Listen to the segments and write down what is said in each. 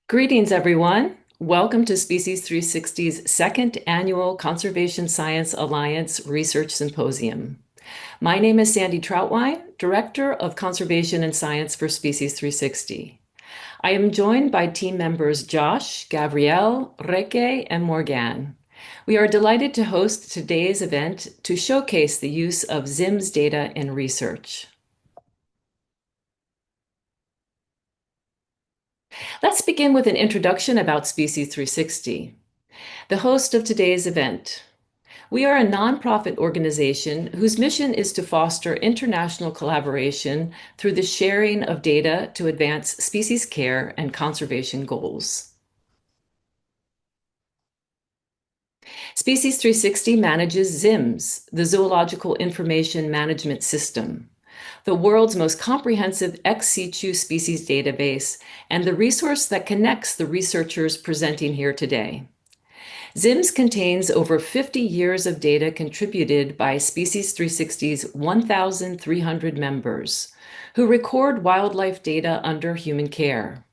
Greetings, everyone. Welcome to Species360's second annual Conservation Science Alliance Research Symposium. My name is Sandy Trautwein, Director of Conservation and Science for Species360. I am joined by team members Josh, Gabrielle, Rikke, and Morgane. We are delighted to host today's event to showcase the use of ZIMS data in research. Let's begin with an introduction about Species360, the host of today's event. We are a nonprofit organization whose mission is to foster international collaboration through the sharing of data to advance species care and conservation goals. Species360 manages ZIMS, the Zoological Information Management System, the world's most comprehensive ex situ species database and the resource that connects the researchers presenting here today. ZIMS contains over 50 years of data contributed by Species360's 1,300 members, who record wildlife data under human care.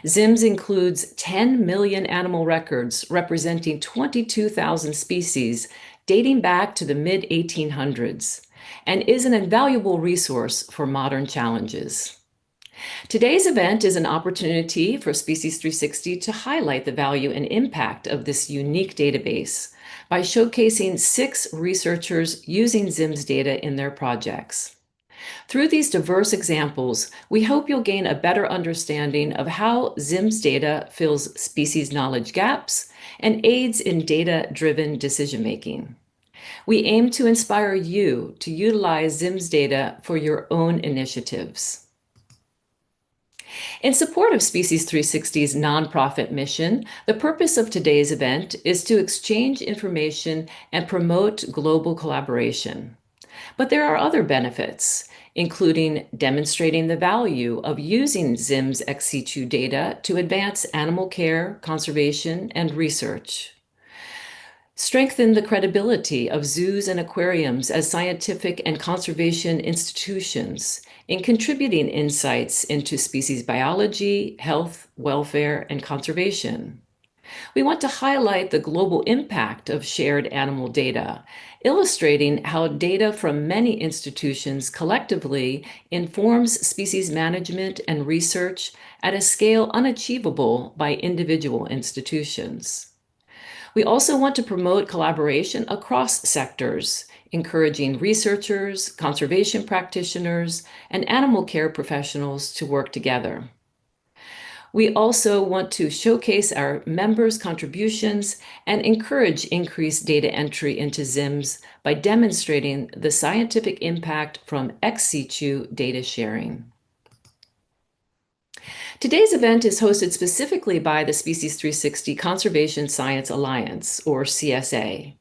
ZIMS includes 10 million animal records representing 22,000 species dating back to the mid-1800s, and is an invaluable resource for modern challenges. Today's event is an opportunity for Species360 to highlight the value and impact of this unique database by showcasing 6 researchers using ZIMS data in their projects. Through these diverse examples, we hope you'll gain a better understanding of how ZIMS data fills species knowledge gaps and aids in data-driven decision-making. We aim to inspire you to utilize ZIMS data for your own initiatives. In support of Species360's nonprofit mission, the purpose of today's event is to exchange information and promote global collaboration. But there are other benefits, including demonstrating the value of using ZIMS ex situ data to advance animal care, conservation, and research. Strengthen the credibility of zoos and aquariums as scientific and conservation institutions in contributing insights into species biology, health, welfare, and conservation. We want to highlight the global impact of shared animal data, illustrating how data from many institutions collectively informs species management and research at a scale unachievable by individual institutions. We also want to promote collaboration across sectors, encouraging researchers, conservation practitioners, and animal care professionals to work together. We also want to showcase our members' contributions and encourage increased data entry into ZIMS by demonstrating the scientific impact from ex situ data sharing. Today's event is hosted specifically by the Species360 Conservation Science Alliance, or CSA,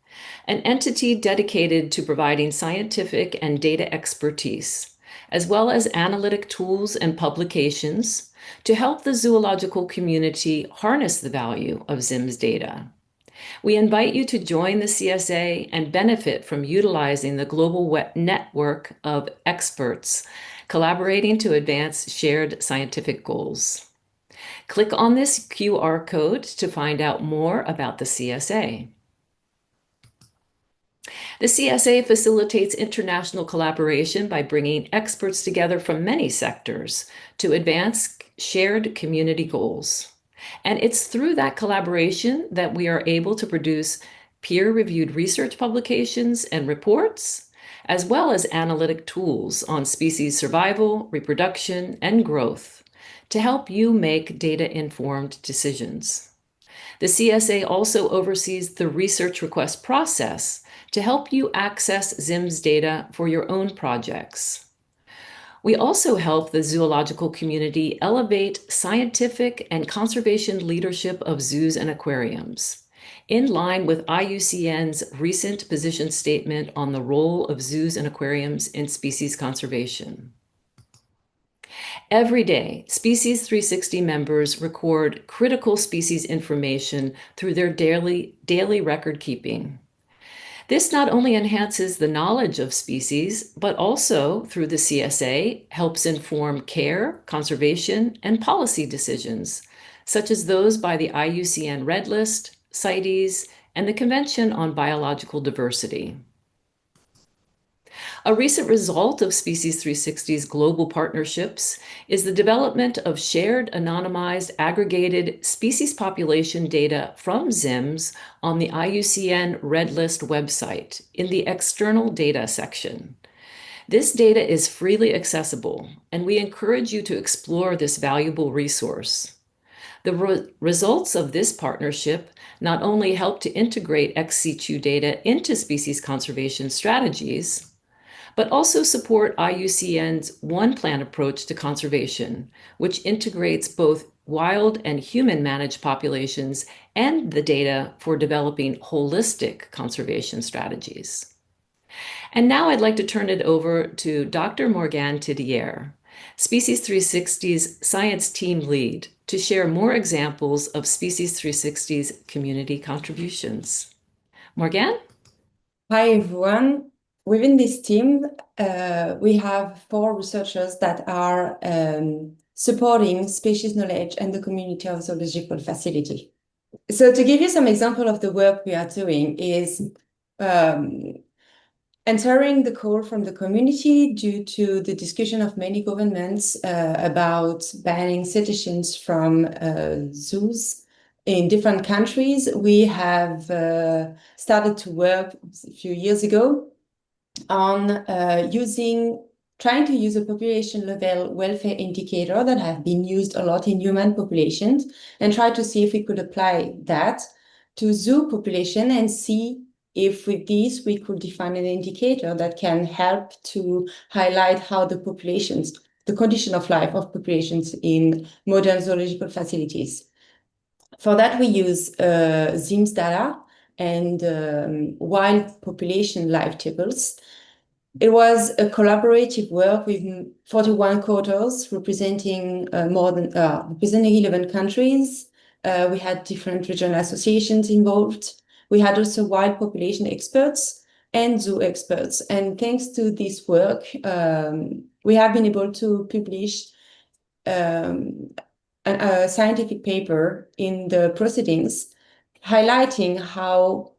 an entity dedicated to providing scientific and data expertise, as well as analytic tools and publications to help the zoological community harness the value of ZIMS data. We invite you to join the CSA and benefit from utilizing the global network of experts collaborating to advance shared scientific goals. Click on this QR code to find out more about the CSA. The CSA facilitates international collaboration by bringing experts together from many sectors to advance shared community goals. And it's through that collaboration that we are able to produce peer-reviewed research publications and reports, as well as analytic tools on species survival, reproduction, and growth to help you make data-informed decisions. The CSA also oversees the research request process to help you access ZIMS data for your own projects. We also help the zoological community elevate scientific and conservation leadership of zoos and aquariums, in line with IUCN's recent position statement on the role of zoos and aquariums in species conservation. Every day, Species360 members record critical species information through their daily record keeping. This not only enhances the knowledge of species, but also, through the CSA, helps inform care, conservation, and policy decisions, such as those by the IUCN Red List, CITES, and the Convention on Biological Diversity. A recent result of Species360's global partnerships is the development of shared, anonymized, aggregated species population data from ZIMS on the IUCN Red List website in the External Data section. This data is freely accessible, and we encourage you to explore this valuable resource. The results of this partnership not only help to integrate ex situ data into species conservation strategies, but also support IUCN's One Plan approach to conservation, which integrates both wild and human-managed populations and the data for developing holistic conservation strategies. And now I'd like to turn it over to Dr. Morgane Tidière, Species360's science team lead, to share more examples of Species360's community contributions. Morgane? Hi, everyone. Within this team, we have 4 researchers that are supporting species knowledge and the community of zoological facility. So to give you some example of the work we are doing is answering the call from the community due to the discussion of many governments about banning cetaceans from zoos in different countries. We have started to work a few years ago on trying to use a population level welfare indicator that have been used a lot in human populations and try to see if we could apply that to zoo population and see if with this we could define an indicator that can help to highlight how the condition of life of populations in modern zoological facilities. For that, we use ZIMS data and wild population life tables. It was a collaborative work with 41 co-authors representing 11 countries. We had different regional associations involved. We had also wild population experts and zoo experts. And thanks to this work, we have been able to publish a scientific paper in the proceedings highlighting how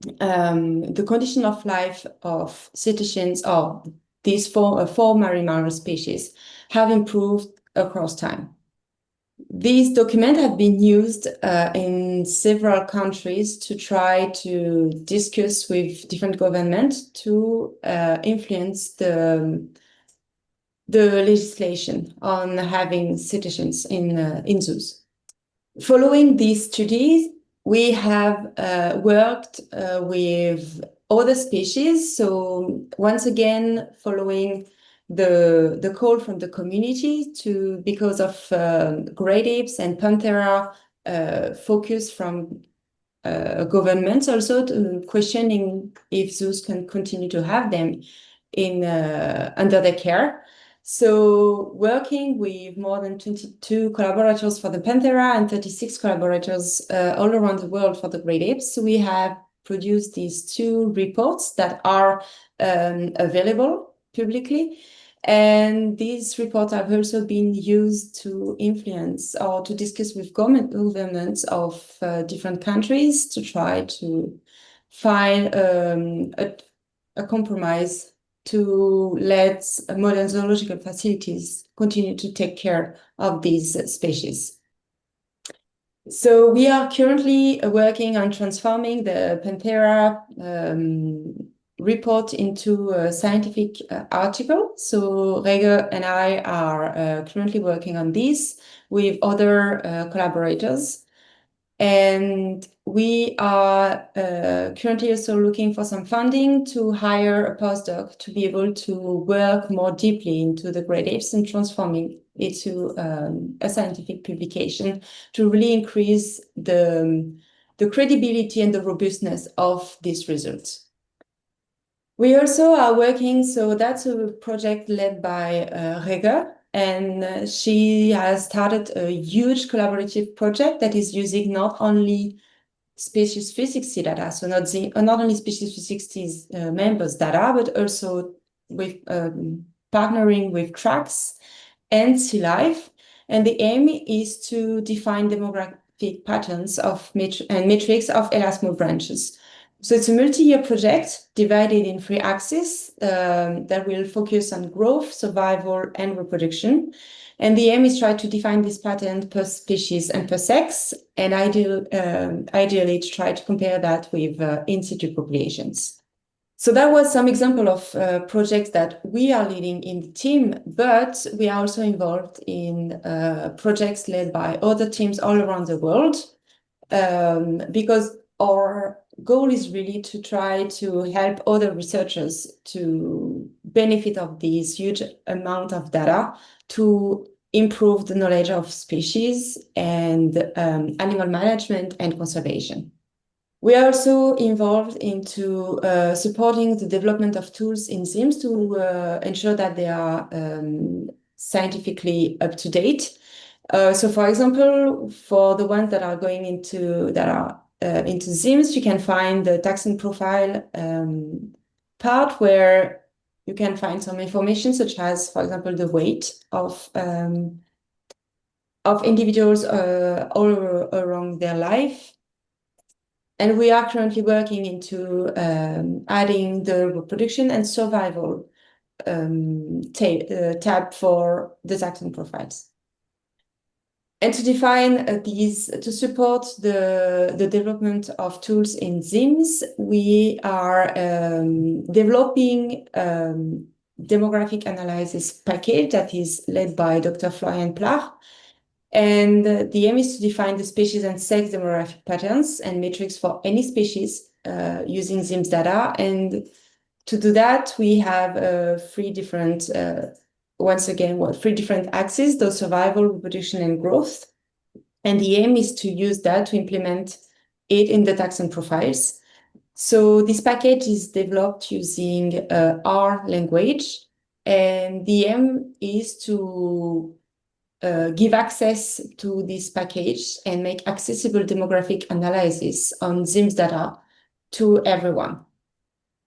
the condition of life of cetaceans or these four marine mammal species have improved across time. These documents have been used in several countries to try to discuss with different governments to influence the legislation on having cetaceans in zoos. Following these studies, we have worked with other species. So once again, following the call from the community because of great apes and panthera focus from governments also to questioning if zoos can continue to have them under their care. So working with more than 22 collaborators for the panthera and 36 collaborators all around the world for the great apes, we have produced these 2 reports that are available publicly. And these reports have also been used to influence or to discuss with governments of different countries to try to find a compromise to let modern zoological facilities continue to take care of these species. So we are currently working on transforming the Panthera report into a scientific article. So Rikke and I are currently working on this with other collaborators. And we are currently also looking for some funding to hire a postdoc to be able to work more deeply into the great apes and transforming it to a scientific publication to really increase the credibility and the robustness of these results. We also are working, so that's a project led by Rikke, and she has started a huge collaborative project that is using not only Species360 data, so not only Species360's members' data, but also with partnering with Tracks and Sea Life. And the aim is to define demographic patterns and metrics of elasmo branches. So it's a multi-year project divided in 3 axes that will focus on growth, survival, and reproduction. And the aim is try to define this pattern per species and per sex, and ideally to try to compare that with in situ populations. So that was some example of projects that we are leading in the team, but we are also involved in projects led by other teams all around the world, because our goal is really to try to help other researchers to benefit of this huge amount of data to improve the knowledge of species and animal management and conservation. We are also involved into supporting the development of tools in ZIMS to ensure that they are scientifically up to date. So, for example, for the ones that are going into ZIMS, you can find the taxon profile part where you can find some information, such as, for example, the weight of individuals all around their life. And we are currently working into adding the reproduction and survival tab for the taxon profiles. And to define to support the development of tools in ZIMS, we are developing demographic analysis package that is led by Dr. Florian Plach. And the aim is to define the species and sex demographic patterns and metrics for any species using ZIMS data. And to do that, we have 3 different three different axes: the survival, reproduction, and growth. And the aim is to use that to implement it in the taxon profiles. So this package is developed using R language, and the aim is to give access to this package and make accessible demographic analysis on ZIMS data to everyone.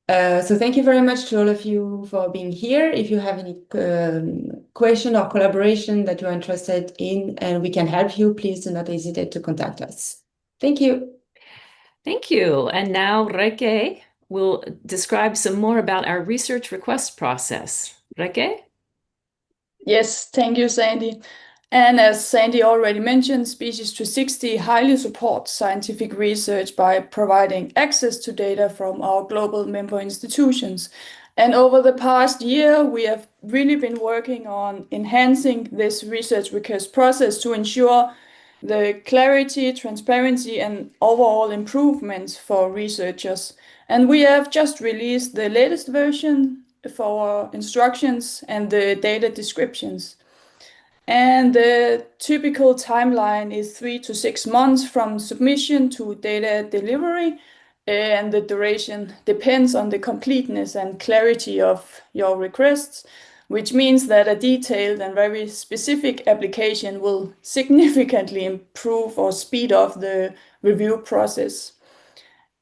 So thank you very much to all of you for being here. If you have any question or collaboration that you're interested in and we can help you, please do not hesitate to contact us. Thank you. Thank you. And now Rikke will describe some more about our research request process. Rikke? Yes, thank you, Sandy. And as Sandy already mentioned, Species360 highly supports scientific research by providing access to data from our global member institutions. And over the past year, we have really been working on enhancing this research request process to ensure the clarity, transparency, and overall improvements for researchers. And we have just released the latest version for instructions and the data descriptions. And the typical timeline is 3 to 6 months from submission to data delivery, and the duration depends on the completeness and clarity of your requests, which means that a detailed and very specific application will significantly improve or speed up the review process.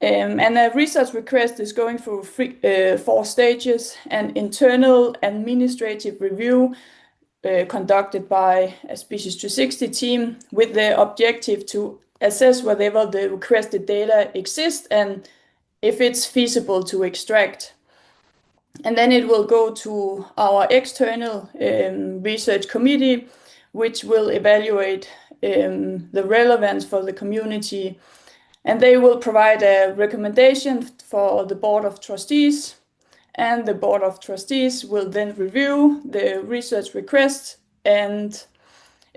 And a research request is going through 4 stages: an internal administrative review, conducted by a Species360 team with the objective to assess whether the requested data exist and if it's feasible to extract. And then it will go to our external research committee, which will evaluate the relevance for the community. And they will provide a recommendation for the Board of Trustees. And the Board of Trustees will then review the research request and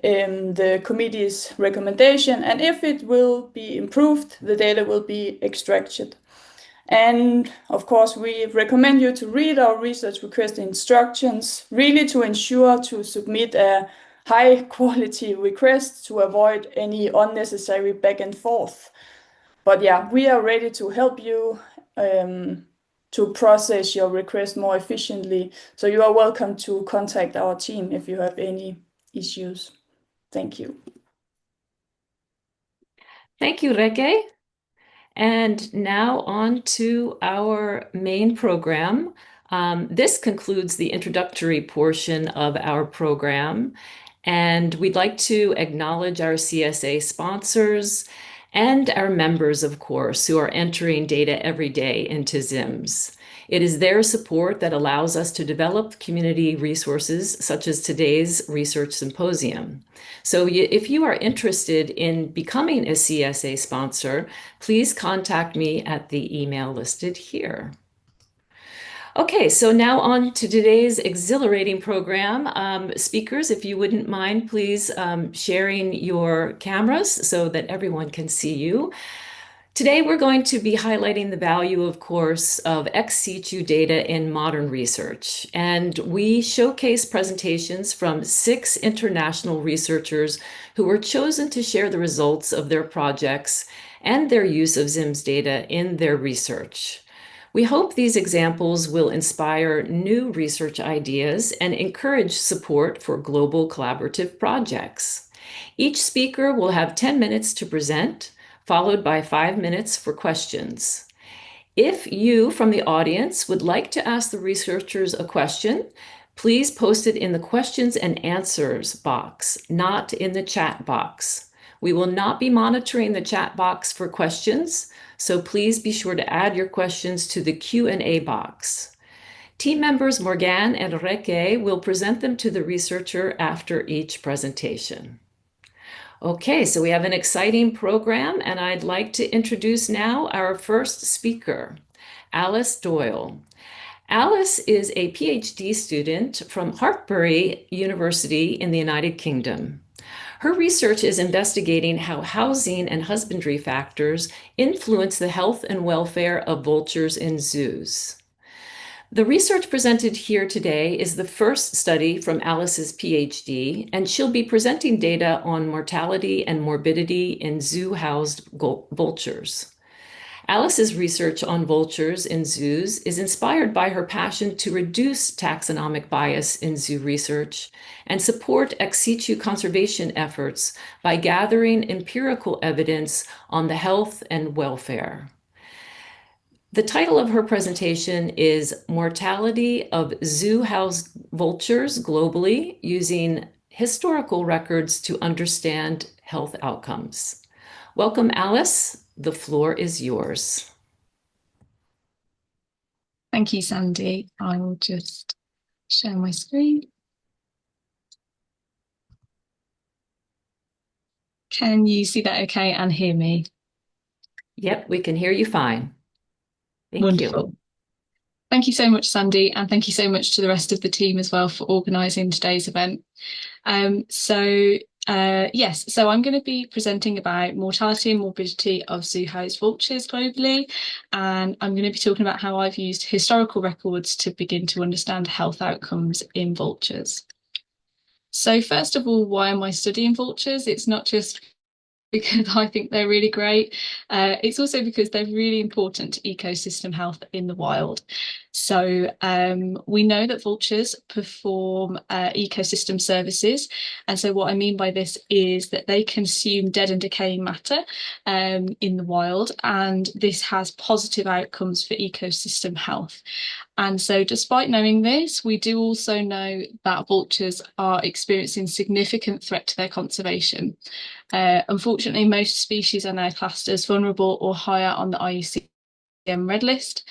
the committee's recommendation. And if it will be improved, the data will be extracted. And of course, we recommend you to read our research request instructions, really to ensure to submit a high quality request to avoid any unnecessary back and forth. But yeah, we are ready to help you to process your request more efficiently. So you are welcome to contact our team if you have any issues. Thank you. Thank you, Rikke. And now on to our main program. This concludes the introductory portion of our program. And we'd like to acknowledge our CSA sponsors and our members, of course, who are entering data every day into ZIMS. It is their support that allows us to develop community resources such as today's research symposium. So if you are interested in becoming a CSA sponsor, please contact me at the email listed here. Okay, so now on to today's exhilarating program. Speakers, if you wouldn't mind, please sharing your cameras so that everyone can see you. Today, we're going to be highlighting the value, of course, of ex situ data in modern research. And we showcase presentations from 6 international researchers who were chosen to share the results of their projects and their use of ZIMS data in their research. We hope these examples will inspire new research ideas and encourage support for global collaborative projects. Each speaker will have 10 minutes to present, followed by 5 minutes for questions. If you, from the audience, would like to ask the researchers a question, please post it in the questions and answers box, not in the chat box. We will not be monitoring the chat box for questions, so please be sure to add your questions to the Q&A box. Team members Morgane and Rikke will present them to the researcher after each presentation. Okay, so we have an exciting program, and I'd like to introduce now our first speaker, Alice Doyle. Alice is a PhD student from Hartpury University in the United Kingdom. Her research is investigating how housing and husbandry factors influence the health and welfare of vultures in zoos. The research presented here today is the first study from Alice's PhD, and she'll be presenting data on mortality and morbidity in zoo-housed vultures. Alice's research on vultures in zoos is inspired by her passion to reduce taxonomic bias in zoo research and support ex situ conservation efforts by gathering empirical evidence on the health and welfare. The title of her presentation is Mortality of Zoo-Housed Vultures Globally, Using Historical Records to Understand Health Outcomes. Welcome, Alice. The floor is yours. Thank you, Sandy. I will just share my screen. Can you see that okay and hear me? Yep, we can hear you fine. Thank Wonderful. you. Thank you so much, Sandy, and thank you so much to the rest of the team as well for organising today's event. Yes, so I'm going to be presenting about mortality and morbidity of zoo-housed vultures globally, and I'm going to be talking about how I've used historical records to begin to understand health outcomes in vultures. So first of all, why am I studying vultures? It's not just because I think they're really great. It's also because they're really important to ecosystem health in the wild. So we know that vultures perform ecosystem services. And so what I mean by this is that they consume dead and decaying matter in the wild, and this has positive outcomes for ecosystem health. And so despite knowing this, we do also know that vultures are experiencing significant threat to their conservation. Unfortunately, most species are now classed as vulnerable or higher on the IUCN Red List.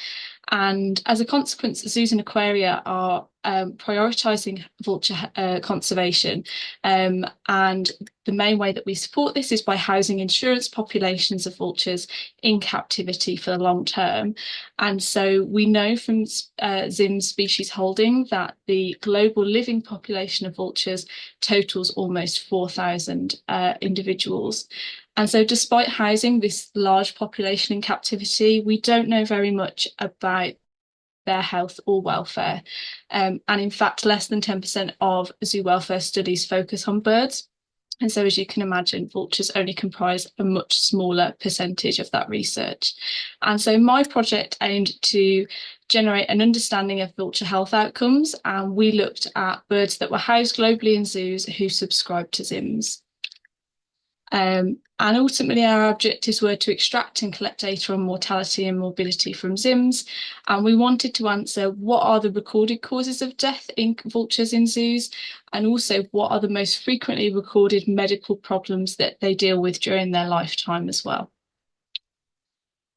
And as a consequence, zoos and aquaria are prioritising vulture conservation. And the main way that we support this is by housing insurance populations of vultures in captivity for the long term. And so we know from ZIMS species holding that the global living population of vultures totals almost 4,000 individuals. And so despite housing this large population in captivity, we don't know very much about their health or welfare. And in fact, less than 10% of zoo welfare studies focus on birds. And so as you can imagine, vultures only comprise a much smaller percentage of that research. And so my project aimed to generate an understanding of vulture health outcomes, and we looked at birds that were housed globally in zoos who subscribed to ZIMS. And ultimately, our objectives were to extract and collect data on mortality and morbidity from ZIMS. And we wanted to answer what are the recorded causes of death in vultures in zoos, and also what are the most frequently recorded medical problems that they deal with during their lifetime as well.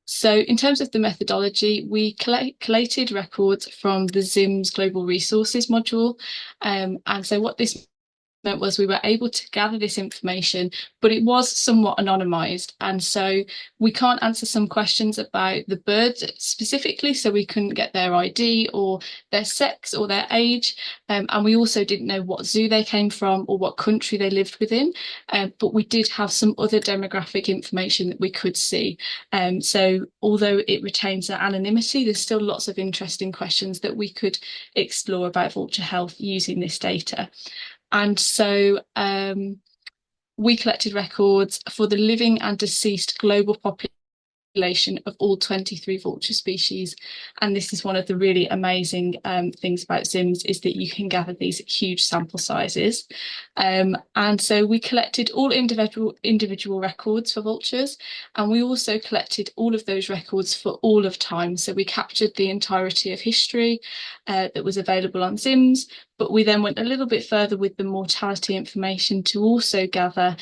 So in terms of the methodology, we collated records from the ZIMS Global Resources module. And so what this meant was we were able to gather this information, but it was somewhat anonymized. And so we can't answer some questions about the birds specifically, so we couldn't get their ID or their sex or their age. And we also didn't know what zoo they came from or what country they lived within. But we did have some other demographic information that we could see. So although it retains that anonymity, there's still lots of interesting questions that we could explore about vulture health using this data. And so we collected records for the living and deceased global population of all 23 vulture species. And this is one of the really amazing things about ZIMS, is that you can gather these huge sample sizes. And so we collected all individual records for vultures, and we also collected all of those records for all of time. So we captured the entirety of history that was available on ZIMS, but we then went a little bit further with the mortality information to also gather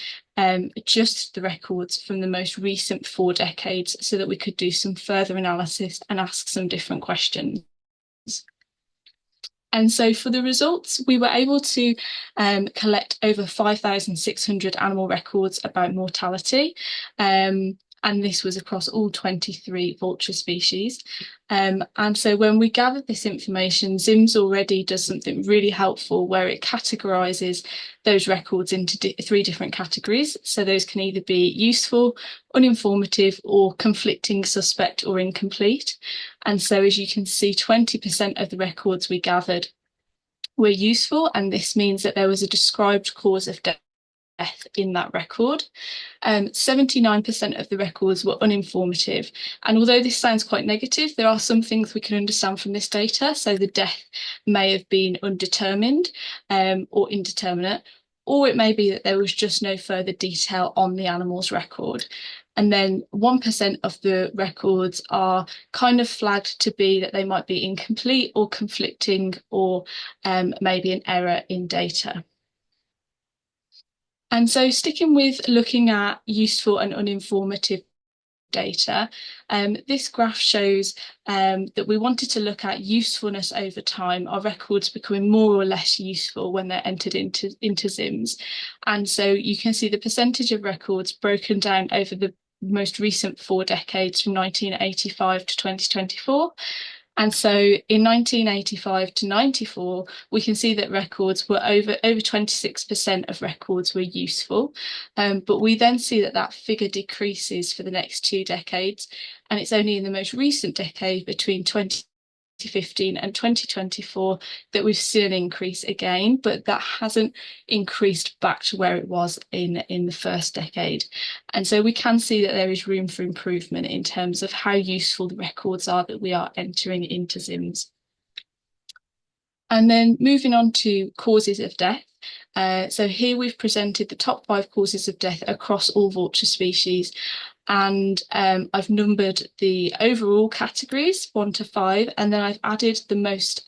just the records from the most recent 4 decades, so that we could do some further analysis and ask some different questions. And so for the results, we were able to collect over 5,600 animal records about mortality. And this was across all 23 vulture species. And so when we gathered this information, ZIMS already does something really helpful where it categorises those records into 3 different categories. So those can either be useful, uninformative, or conflicting, suspect, or incomplete. And so as you can see, 20% of the records we gathered were useful, and this means that there was a described cause of death in that record. 79% of the records were uninformative, and although this sounds quite negative, there are some things we can understand from this data. So the death may have been undetermined or indeterminate, or it may be that there was just no further detail on the animal's record. And then 1% of the records are kind of flagged to be that they might be incomplete or conflicting, or maybe an error in data. And so sticking with looking at useful and uninformative data, this graph shows that we wanted to look at usefulness over time, our records becoming more or less useful when they're entered into ZIMS. And so you can see the percentage of records broken down over the most recent 4 decades from 1985 to 2024. And so in 1985 to 94, we can see that records were over 26% of records were useful. But we then see that that figure decreases for the next 2 decades. And it's only in the most recent decade, between 2015 and 2024, that we've seen an increase again, but that hasn't increased back to where it was in the first decade. And so we can see that there is room for improvement in terms of how useful the records are that we are entering into ZIMS. And then moving on to causes of death. So here we've presented the top 5 causes of death across all vulture species. And I've numbered the overall categories 1 to 5, and then I've added the most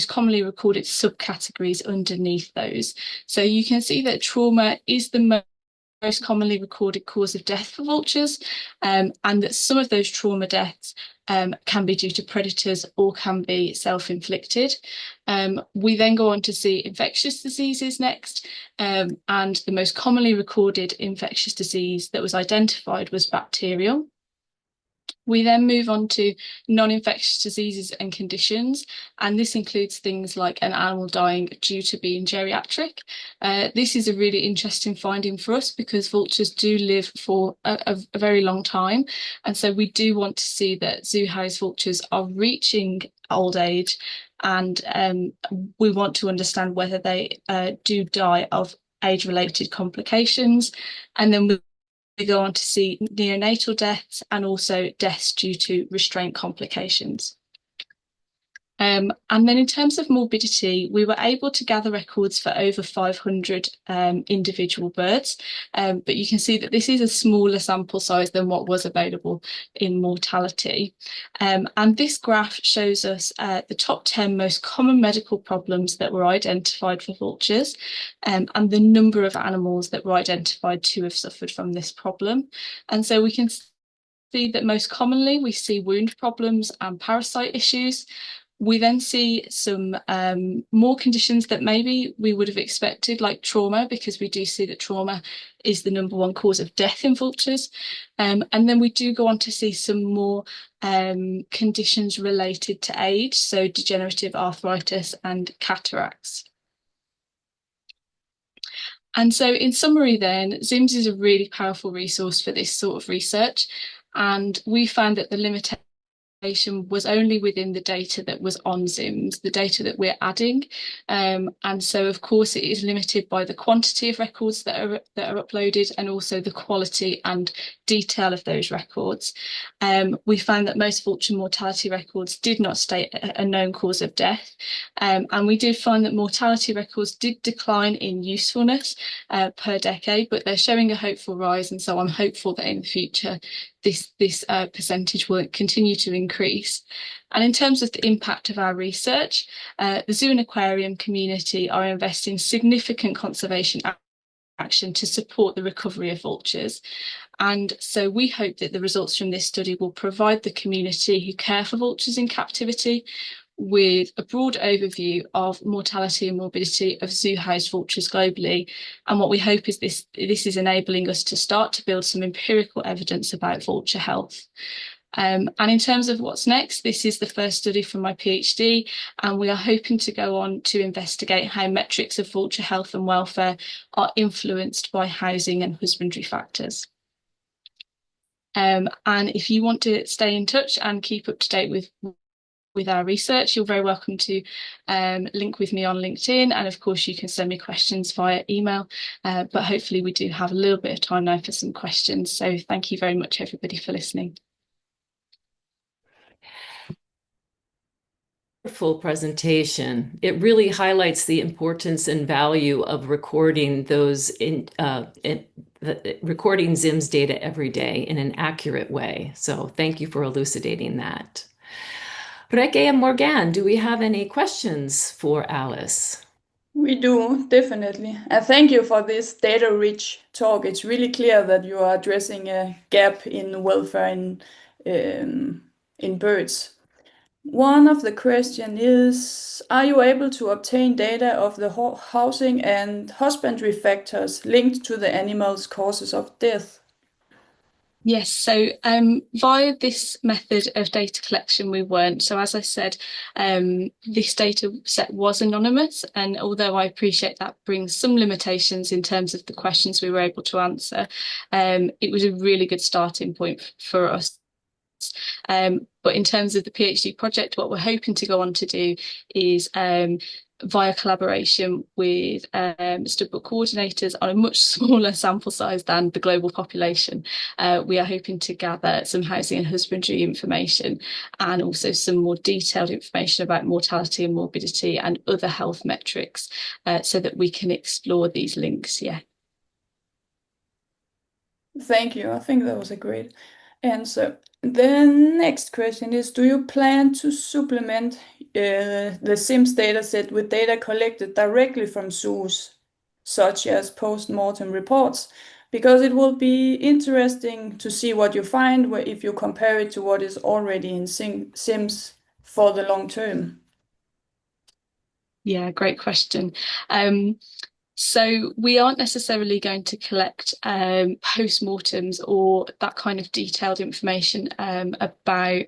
commonly recorded subcategories underneath those. So you can see that trauma is the most commonly recorded cause of death for vultures, and that some of those trauma deaths can be due to predators or can be self-inflicted. We then go on to see infectious diseases next, and the most commonly recorded infectious disease that was identified was bacterial. We then move on to non-infectious diseases and conditions, and this includes things like an animal dying due to being geriatric. This is a really interesting finding for us because vultures do live for a very long time, and so we do want to see that zoo house vultures are reaching old age, and we want to understand whether they do die of age-related complications. And then we go on to see neonatal deaths and also deaths due to restraint complications. And then in terms of morbidity, we were able to gather records for over 500 individual birds, but you can see that this is a smaller sample size than what was available in mortality. And this graph shows us the top 10 most common medical problems that were identified for vultures, and the number of animals that were identified to have suffered from this problem. And so we can see that most commonly we see wound problems and parasite issues. We then see some more conditions that maybe we would have expected, like trauma, because we do see that trauma is the #1 cause of death in vultures. And then we do go on to see some more conditions related to age, so degenerative arthritis and cataracts. And so in summary then, ZIMS is a really powerful resource for this sort of research. And we found that the limitation was only within the data that was on ZIMS, the data that we're adding. And so, of course, it is limited by the quantity of records that are uploaded and also the quality and detail of those records. We found that most vulture mortality records did not state a known cause of death. And we did find that mortality records did decline in usefulness per decade, but they're showing a hopeful rise. And so I'm hopeful that in the future, this percentage will continue to increase. And in terms of the impact of our research, the zoo and aquarium community are investing significant conservation action to support the recovery of vultures. And so we hope that the results from this study will provide the community who care for vultures in captivity with a broad overview of mortality and morbidity of zoo-housed vultures globally. And what we hope is this is enabling us to start to build some empirical evidence about vulture health. And in terms of what's next, this is the first study from my PhD, and we are hoping to go on to investigate how metrics of vulture health and welfare are influenced by housing and husbandry factors. And if you want to stay in touch and keep up to date with our research, you're very welcome to link with me on LinkedIn, and of course you can send me questions via email, but hopefully we do have a little bit of time now for some questions. So thank you very much everybody for listening. Wonderful presentation. It really highlights the importance and value of recording those recording ZIMS data every day in an accurate way. So thank you for elucidating that. Rikke and Morgane, do we have any questions for Alice? We do, definitely. And thank you for this data-rich talk. It's really clear that you are addressing a gap in welfare in birds. One of the questions is, are you able to obtain data of the housing and husbandry factors linked to the animal's causes of death? Yes, so via this method of data collection, we weren't. So as I said, this data set was anonymous, and although I appreciate that brings some limitations in terms of the questions we were able to answer, it was a really good starting point for us. But in terms of the PhD project, what we're hoping to go on to do is via collaboration with studbook coordinators on a much smaller sample size than the global population. We are hoping to gather some housing and husbandry information and also some more detailed information about mortality and morbidity and other health metrics so that we can explore these links. Yeah. Thank you. I think that was a great answer. The next question is, do you plan to supplement the ZIMS dataset with data collected directly from zoos, such as post-mortem reports? Because it will be interesting to see what you find if you compare it to what is already in ZIMS for the long term. Yeah, great question. So we aren't necessarily going to collect post-mortems or that kind of detailed information about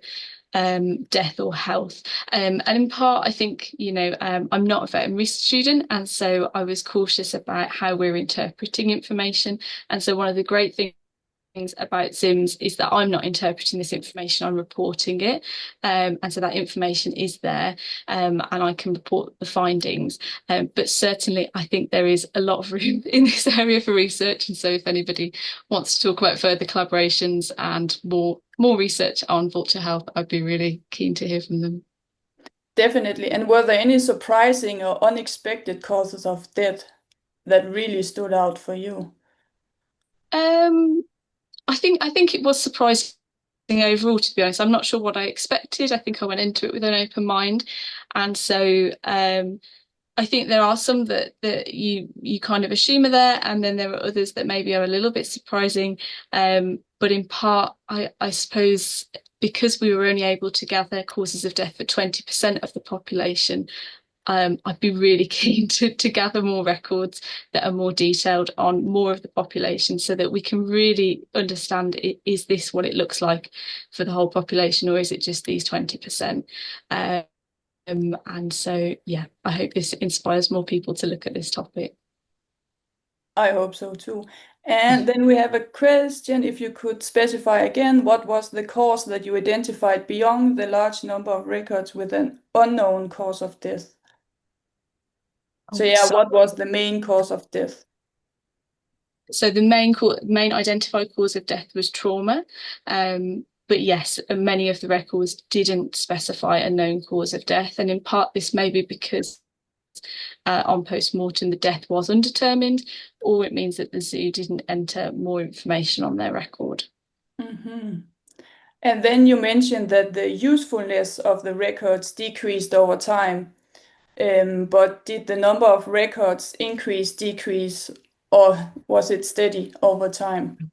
death or health. And in part, I think, I'm not a veterinary student, and so I was cautious about how we're interpreting information. And so one of the great things about ZIMS is that I'm not interpreting this information, I'm reporting it, and so that information is there, and I can report the findings, but certainly I think there is a lot of room in this area for research, and so if anybody wants to talk about further collaborations and more research on vulture health, I'd be really keen to hear from them. Definitely. And were there any surprising or unexpected causes of death that really stood out for you? I think it was surprising overall, to be honest. I'm not sure what I expected. I think I went into it with an open mind. And so I think there are some that you kind of assume are there, and then there are others that maybe are a little bit surprising. But in part, I suppose because we were only able to gather causes of death for 20% of the population, I'd be really keen to gather more records that are more detailed on more of the population so that we can really understand, is this what it looks like for the whole population, or is it just these 20%? And so, yeah, I hope this inspires more people to look at this topic. I hope so too. And then we have a question, if you could specify again, what was the cause that you identified beyond the large number of records with an unknown cause of death? So yeah, what was the main cause of death? So the main identified cause of death was trauma. But yes, many of the records didn't specify a known cause of death. And in part, this may be because on post-mortem the death was undetermined, or it means that the zoo didn't enter more information on their record. Mm-hmm. And then you mentioned that the usefulness of the records decreased over time. But did the number of records increase, decrease, or was it steady over time?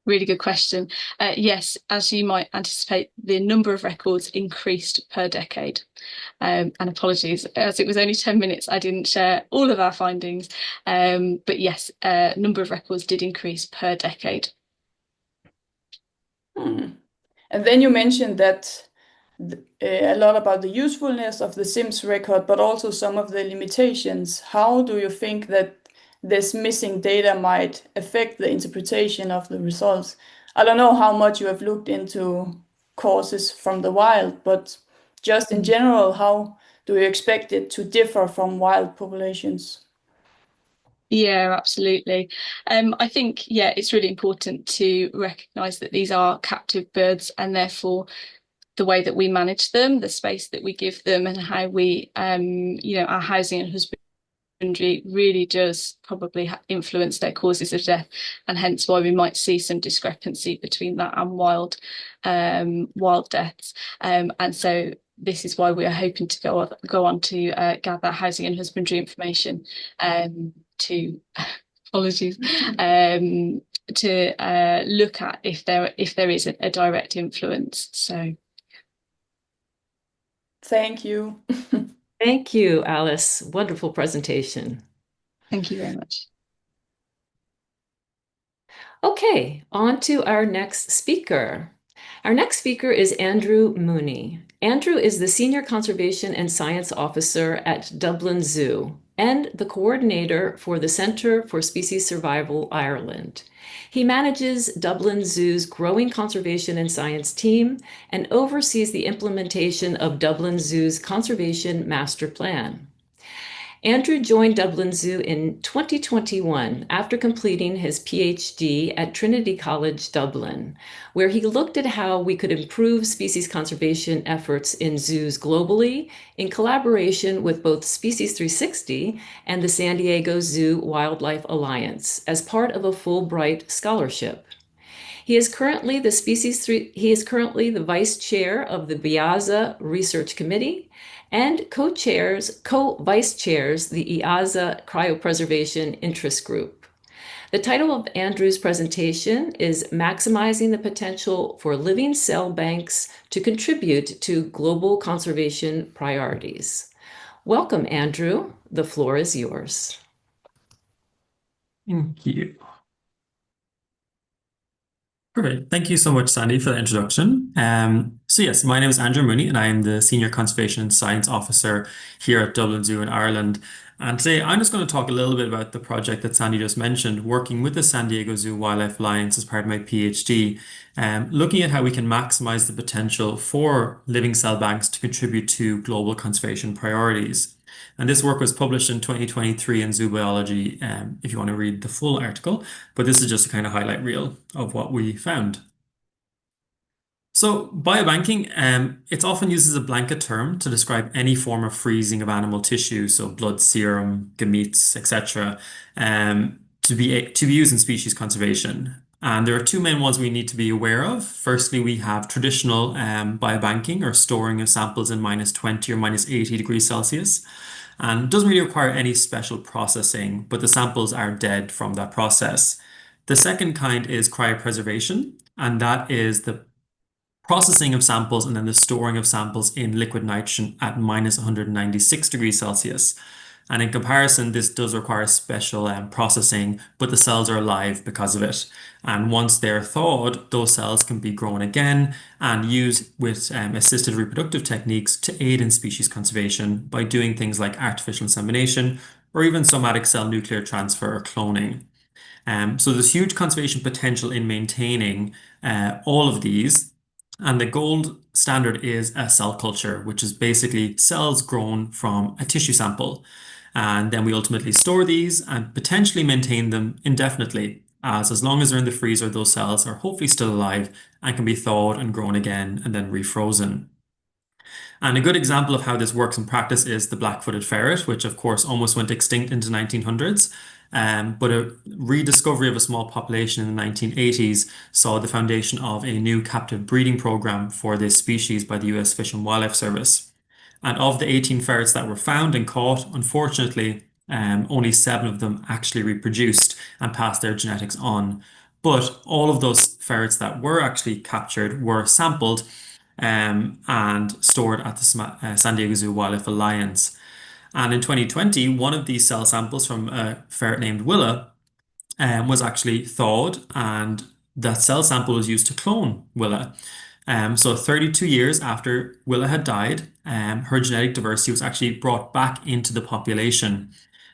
Really good question. Yes, as you might anticipate, the number of records increased per decade. And apologies, as it was only 10 minutes, I didn't share all of our findings. But yes, number of records did increase per decade. And then you mentioned that a lot about the usefulness of the ZIMS record, but also some of the limitations. How do you think that this missing data might affect the interpretation of the results? I don't know how much you have looked into causes from the wild, but just in general, how do you expect it to differ from wild populations? Yeah, absolutely. I think, yeah, it's really important to recognise that these are captive birds, and therefore the way that we manage them, the space that we give them, and how we, our housing and husbandry really does probably influence their causes of death, and hence why we might see some discrepancy between that and wild deaths. And so this is why we are hoping to go on to gather housing and husbandry information to apologies to look at if there is a direct influence. So thank you. Thank you, Alice. Wonderful presentation. Thank you very much. Okay, on to our next speaker. Our next speaker is Andrew Mooney. Andrew is the Senior Conservation and Science Officer at Dublin Zoo and the coordinator for the Centre for Species Survival Ireland. He manages Dublin Zoo's growing conservation and science team and oversees the implementation of Dublin Zoo's Conservation Master Plan. Andrew joined Dublin Zoo in 2021 after completing his PhD at Trinity College Dublin, where he looked at how we could improve species conservation efforts in zoos globally in collaboration with both Species360 and the San Diego Zoo Wildlife Alliance as part of a Fulbright scholarship. He is currently the vice chair of the BIAZA Research Committee and co-vice chairs the IAZA Cryopreservation Interest Group. The title of Andrew's presentation is Maximizing the Potential for Living Cell Banks to Contribute to Global Conservation Priorities. Welcome, Andrew. The floor is yours. Thank you. Perfect. Thank you so much, Sandy, for the introduction. So yes, my name is Andrew Mooney, and I am the Senior Conservation and Science Officer here at Dublin Zoo in Ireland. And today I'm just going to talk a little bit about the project that Sandy just mentioned, working with the San Diego Zoo Wildlife Alliance as part of my PhD, looking at how we can maximize the potential for living cell banks to contribute to global conservation priorities. And this work was published in 2023 in Zoo Biology, if you want to read the full article, but this is just a kind of highlight reel of what we found. So biobanking, it's often used as a blanket term to describe any form of freezing of animal tissue, so blood, serum, gametes, etc., to be used in species conservation. And there are two main ones we need to be aware of. Firstly, we have traditional biobanking or storing of samples in -20 or -80 degrees Celsius. And it doesn't really require any special processing, but the samples are dead from that process. The second kind is cryopreservation, and that is the processing of samples and then the storing of samples in liquid nitrogen at -196 degrees Celsius. And in comparison, this does require special processing, but the cells are alive because of it. And once they're thawed, those cells can be grown again and used with assisted reproductive techniques to aid in species conservation by doing things like artificial insemination or even somatic cell nuclear transfer or cloning. So there's huge conservation potential in maintaining all of these. And the gold standard is a cell culture, which is basically cells grown from a tissue sample. And then we ultimately store these and potentially maintain them indefinitely, as long as they're in the freezer, those cells are hopefully still alive and can be thawed and grown again and then refrozen. And a good example of how this works in practice is the black-footed ferret, which of course almost went extinct into the 1900s. But a rediscovery of a small population in the 1980s saw the foundation of a new captive breeding program for this species by the US Fish and Wildlife Service. And of the 18 ferrets that were found and caught, unfortunately, only 7 of them actually reproduced and passed their genetics on. But all of those ferrets that were actually captured were sampled and stored at the San Diego Zoo Wildlife Alliance. And in 2020, one of these cell samples from a ferret named Willa was actually thawed, and that cell sample was used to clone Willa. So 32 years after Willa had died, her genetic diversity was actually brought back into the population.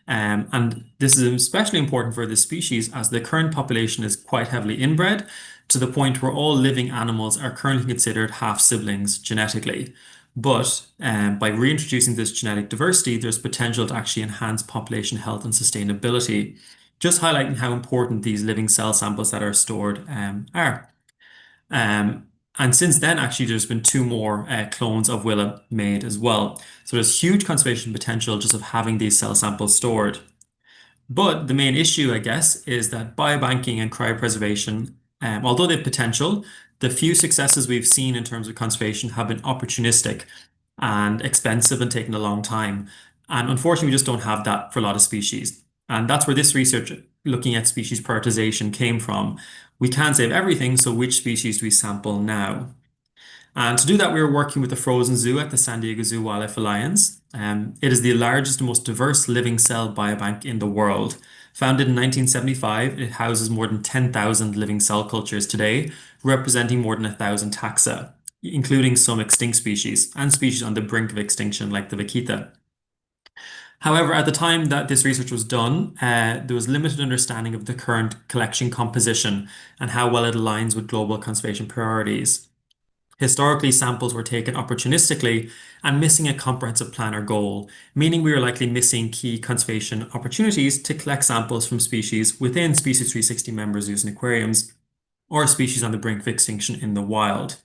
And this is especially important for this species as the current population is quite heavily inbred to the point where all living animals are currently considered half-siblings genetically. But by reintroducing this genetic diversity, there's potential to actually enhance population health and sustainability, just highlighting how important these living cell samples that are stored are. And since then, actually, there's been 2 more clones of Willa made as well. So there's huge conservation potential just of having these cell samples stored. But the main issue, I guess, is that biobanking and cryopreservation, although they have potential, the few successes we've seen in terms of conservation have been opportunistic and expensive and taken a long time. And unfortunately, we just don't have that for a lot of species. And that's where this research looking at species prioritization came from. We can't save everything, so which species do we sample now? And to do that, we were working with the Frozen Zoo at the San Diego Zoo Wildlife Alliance. It is the largest and most diverse living cell biobank in the world. Founded in 1975, it houses more than 10,000 living cell cultures today, representing more than 1,000 taxa, including some extinct species and species on the brink of extinction like the vaquita. However, at the time that this research was done, there was limited understanding of the current collection composition and how well it aligns with global conservation priorities. Historically, samples were taken opportunistically and missing a comprehensive plan or goal, meaning we were likely missing key conservation opportunities to collect samples from species within Species360 member zoos and aquariums, or species on the brink of extinction in the wild.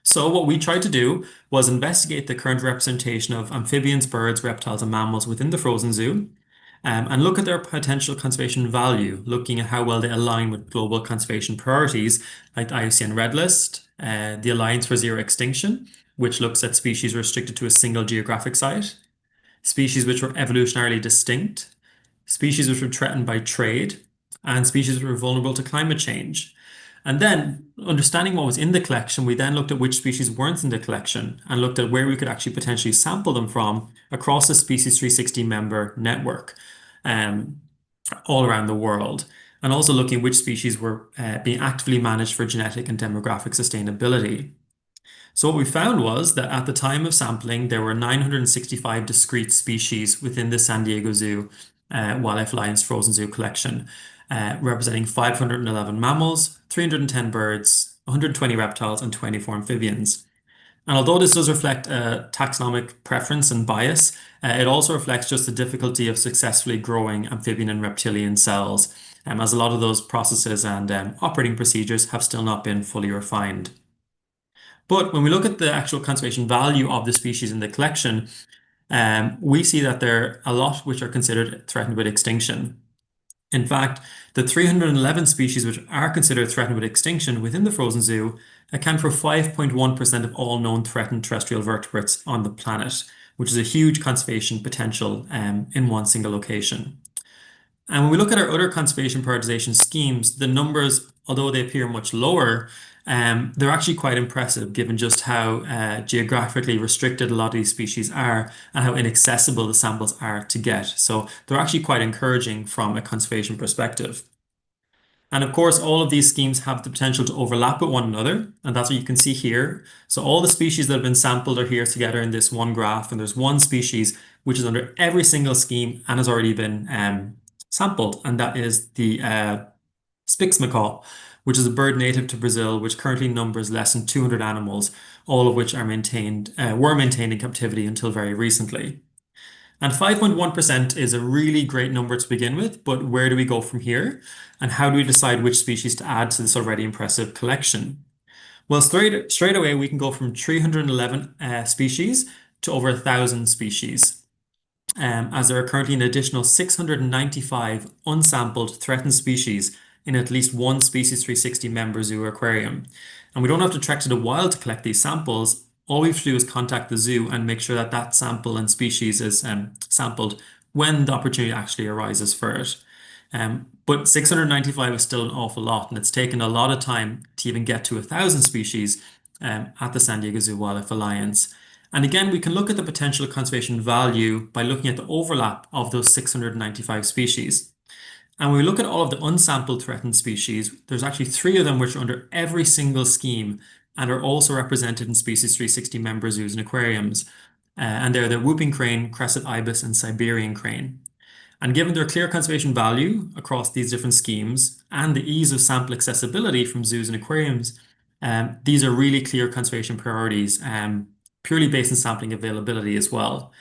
So what we tried to do was investigate the current representation of amphibians, birds, reptiles, and mammals within the frozen zoo, and look at their potential conservation value, looking at how well they align with global conservation priorities like the IUCN Red List, the Alliance for Zero Extinction, which looks at species restricted to a single geographic site, species which were evolutionarily distinct, species which were threatened by trade, and species which were vulnerable to climate change. And then, understanding what was in the collection, we then looked at which species weren't in the collection and looked at where we could actually potentially sample them from across the Species360 member network all around the world. And also looking at which species were being actively managed for genetic and demographic sustainability. So what we found was that at the time of sampling, there were 965 discrete species within the San Diego Zoo Wildlife Alliance Frozen Zoo collection, representing 511 mammals, 310 birds, 120 reptiles, and 24 amphibians. And although this does reflect a taxonomic preference and bias, it also reflects just the difficulty of successfully growing amphibian and reptilian cells, as a lot of those processes and operating procedures have still not been fully refined. But when we look at the actual conservation value of the species in the collection, we see that there are a lot which are considered threatened with extinction. In fact, the 311 species which are considered threatened with extinction within the frozen zoo account for 5.1% of all known threatened terrestrial vertebrates on the planet, which is a huge conservation potential in one single location. And when we look at our other conservation prioritization schemes, the numbers, although they appear much lower, they're actually quite impressive given just how geographically restricted a lot of these species are and how inaccessible the samples are to get. So they're actually quite encouraging from a conservation perspective. And of course, all of these schemes have the potential to overlap with one another, and that's what you can see here. So all the species that have been sampled are here together in this one graph, and there's one species which is under every single scheme and has already been sampled, and that is the Spix macaw, which is a bird native to Brazil, which currently numbers less than 200 animals, all of which are were maintained in captivity until very recently. And 5.1% is a really great number to begin with, but where do we go from here? And how do we decide which species to add to this already impressive collection? Well, straight away, we can go from 311 species to over 1,000 species, as there are currently an additional 695 unsampled threatened species in at least one Species360 member zoo aquarium. And we don't have to trek to the wild to collect these samples. All we have to do is contact the zoo and make sure that that sample and species is sampled when the opportunity actually arises for it. But 695 is still an awful lot, and it's taken a lot of time to even get to 1,000 species at the San Diego Zoo Wildlife Alliance. And again, we can look at the potential conservation value by looking at the overlap of those 695 species. And when we look at all of the unsampled threatened species, there's actually 3 of them which are under every single scheme and are also represented in Species360 member zoos and aquariums. And they're the whooping crane, crested ibis, and Siberian crane. And given their clear conservation value across these different schemes and the ease of sample accessibility from zoos and aquariums, these are really clear conservation priorities, purely based on sampling availability as well.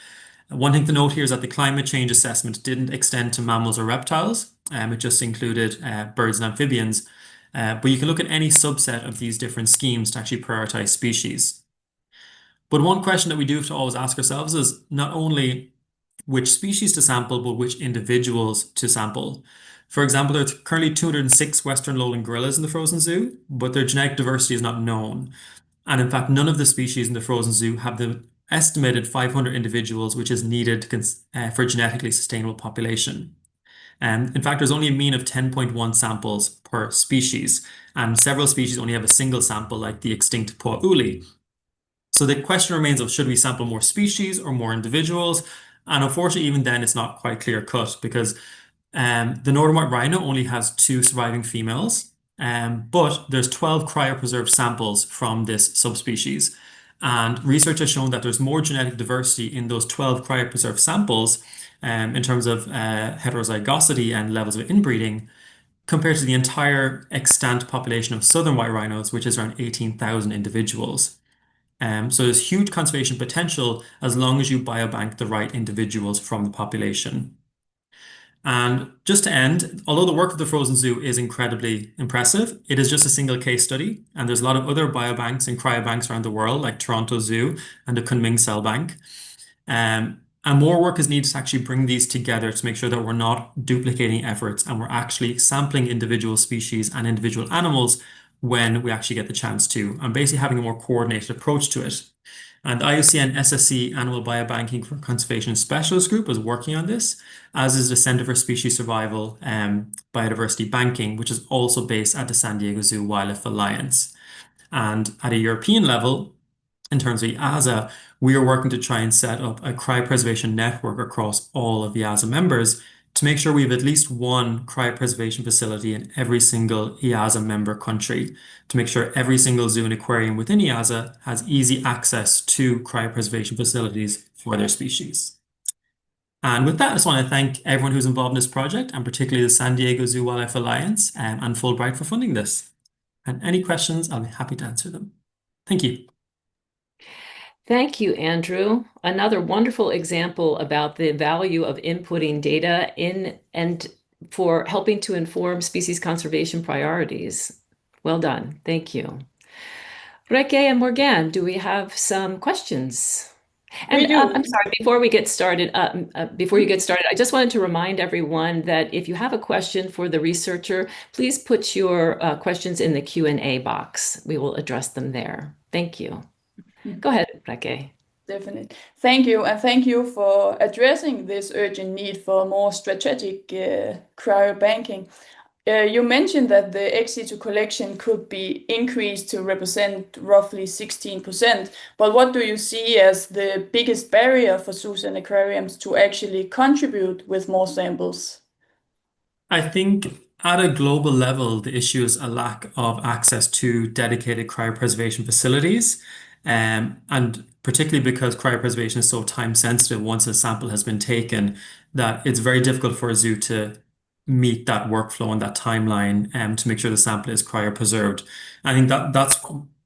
One thing to note here is that the climate change assessment didn't extend to mammals or reptiles. It just included birds and amphibians. But you can look at any subset of these different schemes to actually prioritize species. But one question that we do have to always ask ourselves is not only which species to sample, but which individuals to sample. For example, there's currently 206 Western lowland gorillas in the frozen zoo, but their genetic diversity is not known. And in fact, none of the species in the frozen zoo have the estimated 500 individuals which is needed for a genetically sustainable population. In fact, there's only a mean of 10.1 samples per species, and several species only have a single sample, like the extinct poa uli. So the question remains of should we sample more species or more individuals? And unfortunately, even then, it's not quite clear cut because the northern white rhino only has 2 surviving females, but there's 12 cryopreserved samples from this subspecies. And research has shown that there's more genetic diversity in those 12 cryopreserved samples in terms of heterozygosity and levels of inbreeding compared to the entire extant population of southern white rhinos, which is around 18,000 individuals. So there's huge conservation potential as long as you biobank the right individuals from the population. And just to end, although the work of the Frozen Zoo is incredibly impressive, it is just a single case study, and there's a lot of other biobanks and cryobanks around the world, like Toronto Zoo and the Kunming Cell Bank. And more work is needed to actually bring these together to make sure that we're not duplicating efforts and we're actually sampling individual species and individual animals when we actually get the chance to, and basically having a more coordinated approach to it. And the IUCN SSC Animal Biobanking for Conservation Specialist Group is working on this, as is the Center for Species Survival Biodiversity Banking, which is also based at the San Diego Zoo Wildlife Alliance. And at a European level, in terms of EAZA, we are working to try and set up a cryopreservation network across all of the EAZA members to make sure we have at least one cryopreservation facility in every single EAZA member country, to make sure every single zoo and aquarium within EAZA has easy access to cryopreservation facilities for their species. And with that, I just want to thank everyone who's involved in this project, and particularly the San Diego Zoo Wildlife Alliance and Fulbright for funding this. And any questions, I'll be happy to answer them. Thank you. Thank you, Andrew. Another wonderful example about the value of inputting data in and for helping to inform species conservation priorities. Well done. Thank you. Rikke and Morgane, do we have some questions? We And do. I'm sorry, before you get started, I just wanted to remind everyone that if you have a question for the researcher, please put your questions in the Q&A box. We will address them there. Thank you. Go ahead, Rikke. Definitely. Thank you, and thank you for addressing this urgent need for more strategic cryobanking. You mentioned that the ex situ collection could be increased to represent roughly 16%, but what do you see as the biggest barrier for zoos and aquariums to actually contribute with more samples? I think at a global level, the issue is a lack of access to dedicated cryopreservation facilities. And particularly because cryopreservation is so time sensitive once a sample has been taken, that it's very difficult for a zoo to meet that workflow and that timeline to make sure the sample is cryopreserved. I think that's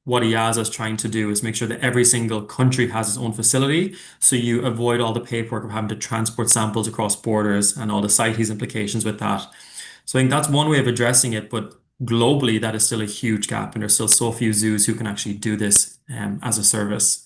what EASA is trying to do, is make sure that every single country has its own facility, so you avoid all the paperwork of having to transport samples across borders and all the CITES implications with that. So I think that's one way of addressing it, but globally that is still a huge gap, and there's still so few zoos who can actually do this as a service.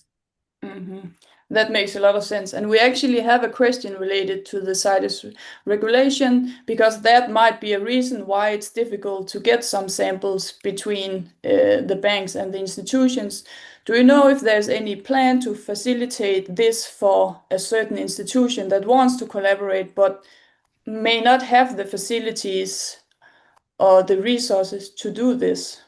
That makes a lot of sense. And we actually have a question related to the CITES regulation, because that might be a reason why it's difficult to get some samples between the banks and the institutions. Do you know if there's any plan to facilitate this for a certain institution that wants to collaborate but may not have the facilities or the resources to do this?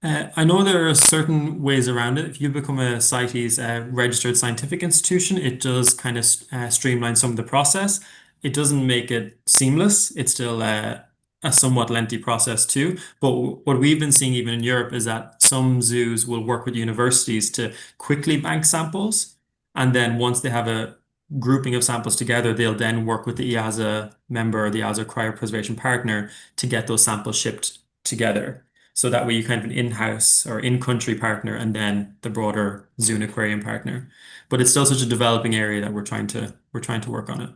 I know there are certain ways around it. If you become a CITES registered scientific institution, it does kind of streamline some of the process. It doesn't make it seamless. It's still a somewhat lengthy process too. But what we've been seeing even in Europe is that some zoos will work with universities to quickly bank samples. And then once they have a grouping of samples together, they'll then work with the EASA member or the EASA cryopreservation partner to get those samples shipped together. So that way you kind of an in-house or in-country partner and then the broader zoo and aquarium partner. But it's still such a developing area that we're trying to work on it.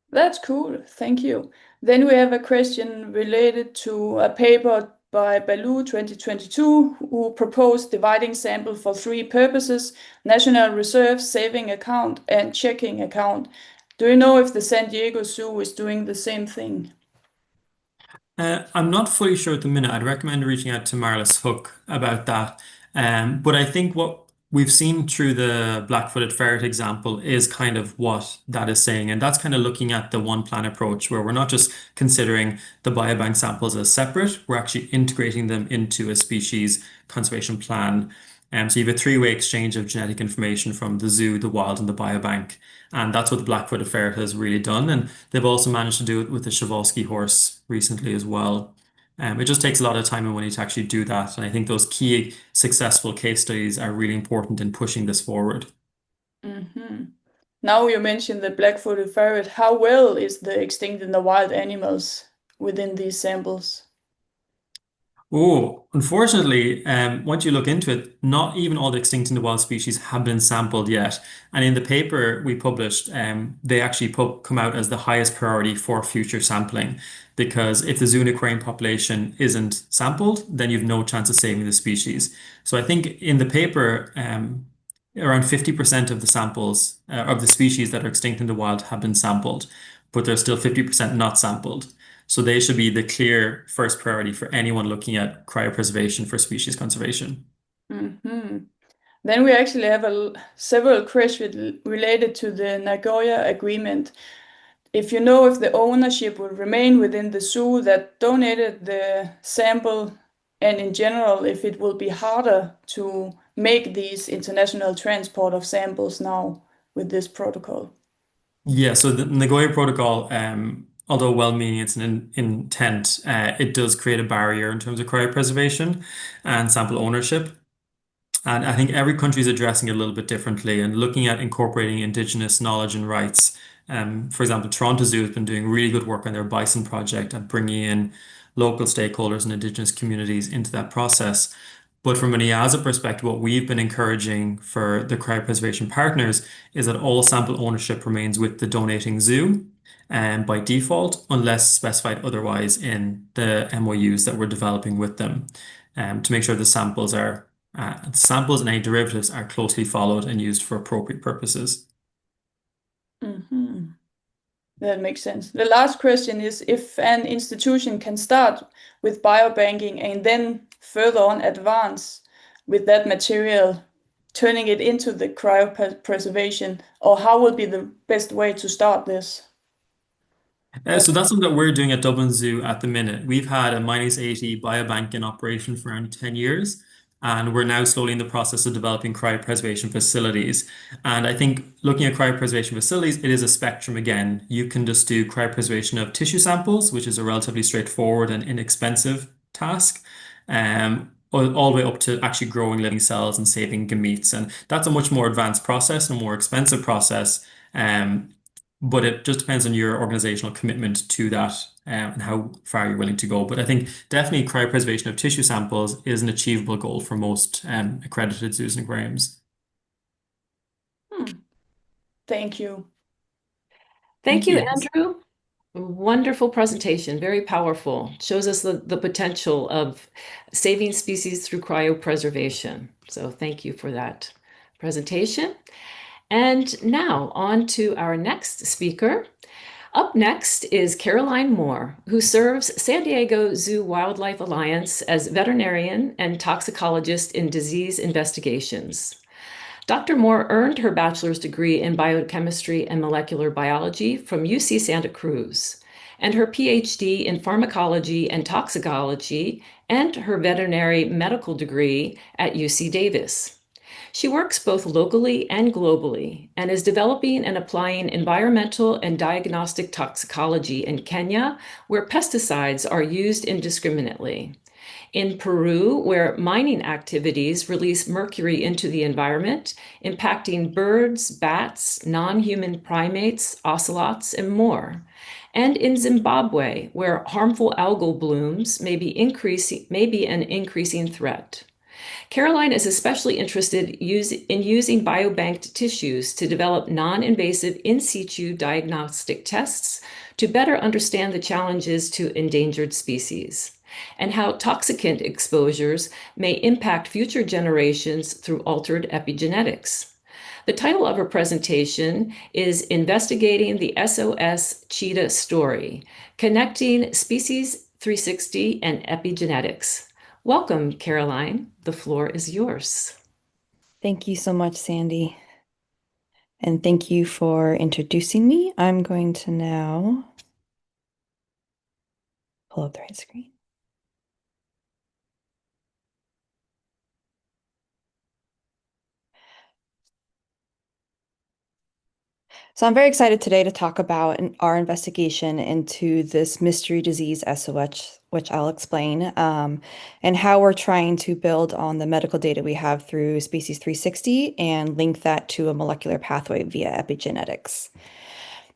That's cool. Thank you. Then we have a question related to a paper by Baloo 2022, who proposed dividing sample for three purposes: national reserve, saving account, and checking account. Do you know if the San Diego Zoo is doing the same thing? I'm not fully sure at the minute. I'd recommend reaching out to Marlis Hook about that. But I think what we've seen through the black-footed ferret example is kind of what that is saying. And that's kind of looking at the one plan approach, where we're not just considering the biobank samples as separate, we're actually integrating them into a species conservation plan. So you have a three-way exchange of genetic information from the zoo, the wild, and the biobank. And that's what the black-footed ferret has really done. And they've also managed to do it with the Przewalski horse recently as well. It just takes a lot of time and money to actually do that. And I think those key successful case studies are really important in pushing this forward. Now you mentioned the black-footed ferret. How well is the extinct in the wild animals within these samples? Oh, unfortunately, once you look into it, not even all the extinct in the wild species have been sampled yet. And in the paper we published, they actually come out as the highest priority for future sampling. Because if the zoo and aquarium population isn't sampled, then you've no chance of saving the species. So I think in the paper, around 50% of the samples of the species that are extinct in the wild have been sampled, but there's still 50% not sampled. So they should be the clear first priority for anyone looking at cryopreservation for species conservation. Then we actually have several questions related to the Nagoya Agreement. If you know if the ownership will remain within the zoo that donated the sample, and in general, if it will be harder to make these international transport of samples now with this protocol. Yeah, so the Nagoya Protocol, although well-meaning, it's an intent, it does create a barrier in terms of cryopreservation and sample ownership. And I think every country is addressing it a little bit differently and looking at incorporating indigenous knowledge and rights. For example, Toronto Zoo has been doing really good work on their bison project and bringing in local stakeholders and indigenous communities into that process. But from an EASA perspective, what we've been encouraging for the cryopreservation partners is that all sample ownership remains with the donating zoo by default, unless specified otherwise in the MOUs that we're developing with them. to make sure the samples and any derivatives are closely followed and used for appropriate purposes. That makes sense. The last question is if an institution can start with biobanking and then further on advance with that material, turning it into the cryopreservation, or how would be the best way to start this? So that's something that we're doing at Dublin Zoo at the minute. We've had a -80 biobank in operation for around 10 years, and we're now slowly in the process of developing cryopreservation facilities. And I think looking at cryopreservation facilities, it is a spectrum again. You can just do cryopreservation of tissue samples, which is a relatively straightforward and inexpensive task, all the way up to actually growing living cells and saving gametes. And that's a much more advanced process and a more expensive process. But it just depends on your organizational commitment to that and how far you're willing to go. But I think definitely cryopreservation of tissue samples is an achievable goal for most accredited zoos and aquariums. Thank you. Thank you, Andrew. Wonderful presentation, very powerful. Shows us the potential of saving species through cryopreservation. So thank you for that presentation. And now on to our next speaker. Up next is Caroline Moore, who serves San Diego Zoo Wildlife Alliance as veterinarian and toxicologist in disease investigations. Dr. Moore earned her bachelor's degree in biochemistry and molecular biology from UC Santa Cruz, and her PhD in pharmacology and toxicology, and her veterinary medical degree at UC Davis. She works both locally and globally and is developing and applying environmental and diagnostic toxicology in Kenya, where pesticides are used indiscriminately, in Peru, where mining activities release mercury into the environment, impacting birds, bats, non-human primates, ocelots, and more, and in Zimbabwe, where harmful algal blooms may be an increasing threat. Caroline is especially interested in using biobanked tissues to develop non-invasive in situ diagnostic tests to better understand the challenges to endangered species, and how toxicant exposures may impact future generations through altered epigenetics. The title of her presentation is Investigating the SOS Cheetah Story, Connecting Species360 and Epigenetics. Welcome, Caroline. The floor is yours. Thank you so much, Sandy. And thank you for introducing me. I'm going to now pull up the right screen. So I'm very excited today to talk about our investigation into this mystery disease SOS, which I'll explain, and how we're trying to build on the medical data we have through Species360 and link that to a molecular pathway via epigenetics.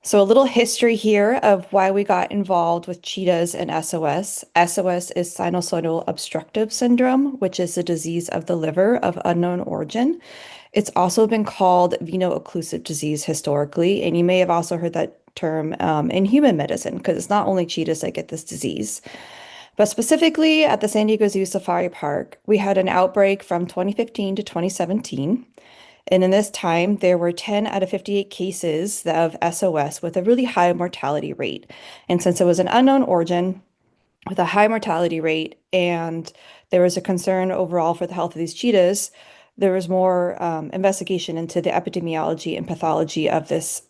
So a little history here of why we got involved with cheetahs and SOS. SOS is sinusoidal obstructive syndrome, which is a disease of the liver of unknown origin. It's also been called veno-occlusive disease historically, and you may have also heard that term in human medicine because it's not only cheetahs that get this disease. But specifically at the San Diego Zoo Safari Park, we had an outbreak from 2015 to 2017. And in this time, there were 10 out of 58 cases of SOS with a really high mortality rate. And since it was an unknown origin with a high mortality rate, and there was a concern overall for the health of these cheetahs, there was more investigation into the epidemiology and pathology of this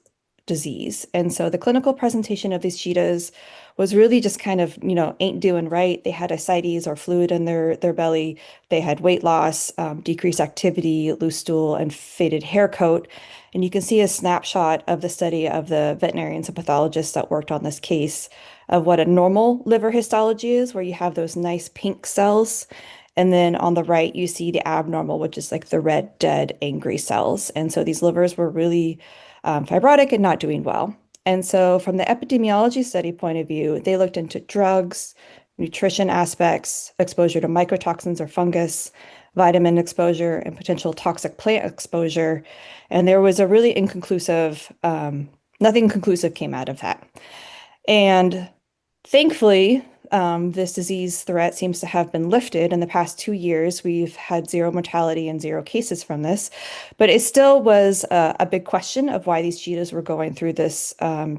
disease. And so the clinical presentation of these cheetahs was really just kind of, ain't doing right. They had ascites or fluid in their belly. They had weight loss, decreased activity, loose stool, and faded hair coat. And you can see a snapshot of the study of the veterinarians and pathologists that worked on this case of what a normal liver histology is, where you have those nice pink cells. And then on the right, you see the abnormal, which is like the red, dead, angry cells. And so these livers were really fibrotic and not doing well. And so from the epidemiology study point of view, they looked into drugs, nutrition aspects, exposure to mycotoxins or fungus, vitamin exposure, and potential toxic plant exposure. And there was a really inconclusive, nothing conclusive came out of that. And thankfully, this disease threat seems to have been lifted. In the past 2 years, we've had 0 mortality and 0 cases from this, but it still was a big question of why these cheetahs were going through this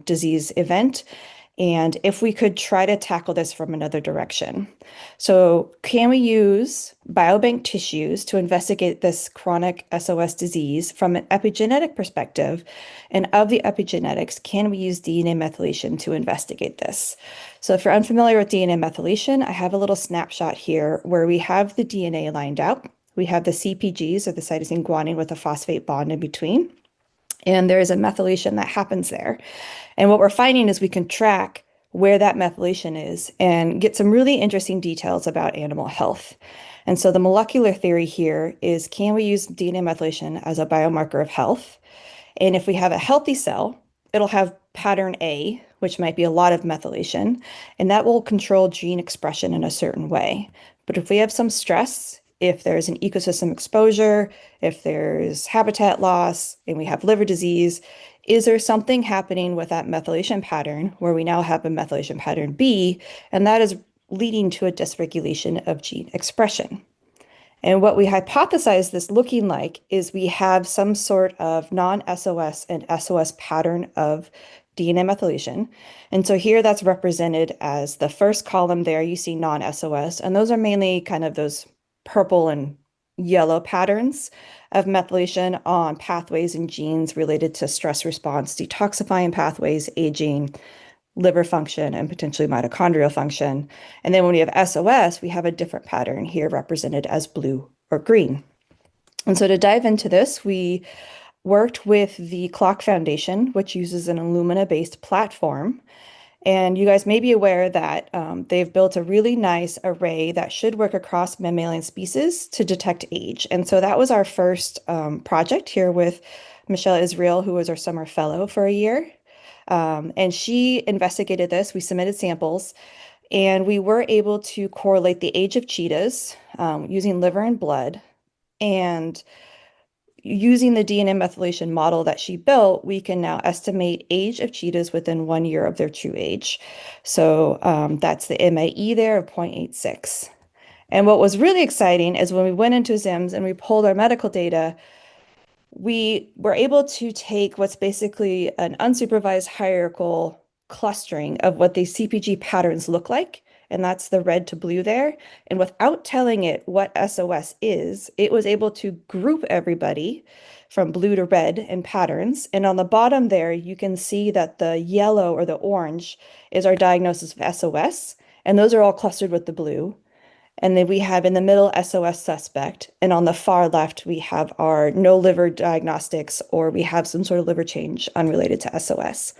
disease event, and if we could try to tackle this from another direction. So can we use biobank tissues to investigate this chronic SOS disease from an epigenetic perspective? And of the epigenetics, can we use DNA methylation to investigate this? So if you're unfamiliar with DNA methylation, I have a little snapshot here where we have the DNA lined out. We have the CpGs, or the cytosine guanine, with a phosphate bond in between. And there is a methylation that happens there. And what we're finding is we can track where that methylation is and get some really interesting details about animal health. And so the molecular theory here is, can we use DNA methylation as a biomarker of health? And if we have a healthy cell, it'll have pattern A, which might be a lot of methylation, and that will control gene expression in a certain way. But if we have some stress, if there's an ecosystem exposure, if there's habitat loss, and we have liver disease, is there something happening with that methylation pattern where we now have a methylation pattern B, and that is leading to a dysregulation of gene expression? And what we hypothesize this looking like is we have some sort of non-SOS and SOS pattern of DNA methylation. And so here that's represented as the first column there, you see non-SOS, and those are mainly kind of those purple and yellow patterns of methylation on pathways and genes related to stress response, detoxifying pathways, aging, liver function, and potentially mitochondrial function. And then when we have SOS, we have a different pattern here represented as blue or green. And so to dive into this, we worked with the Clock Foundation, which uses an Illumina-based platform. And you guys may be aware that they've built a really nice array that should work across mammalian species to detect age. And so that was our first project here with Michelle Israel, who was our summer fellow for a year. And she investigated this. We submitted samples, and we were able to correlate the age of cheetahs using liver and blood. And using the DNA methylation model that she built, we can now estimate age of cheetahs within 1 year of their true age. So that's the MAE there of 0.86. And what was really exciting is when we went into ZIMS and we pulled our medical data, we were able to take what's basically an unsupervised hierarchical clustering of what these CpG patterns look like, and that's the red to blue there. And without telling it what SOS is, it was able to group everybody from blue to red in patterns. And on the bottom there, you can see that the yellow or the orange is our diagnosis of SOS, and those are all clustered with the blue. And then we have in the middle SOS suspect, and on the far left, we have our no liver diagnostics, or we have some sort of liver change unrelated to SOS.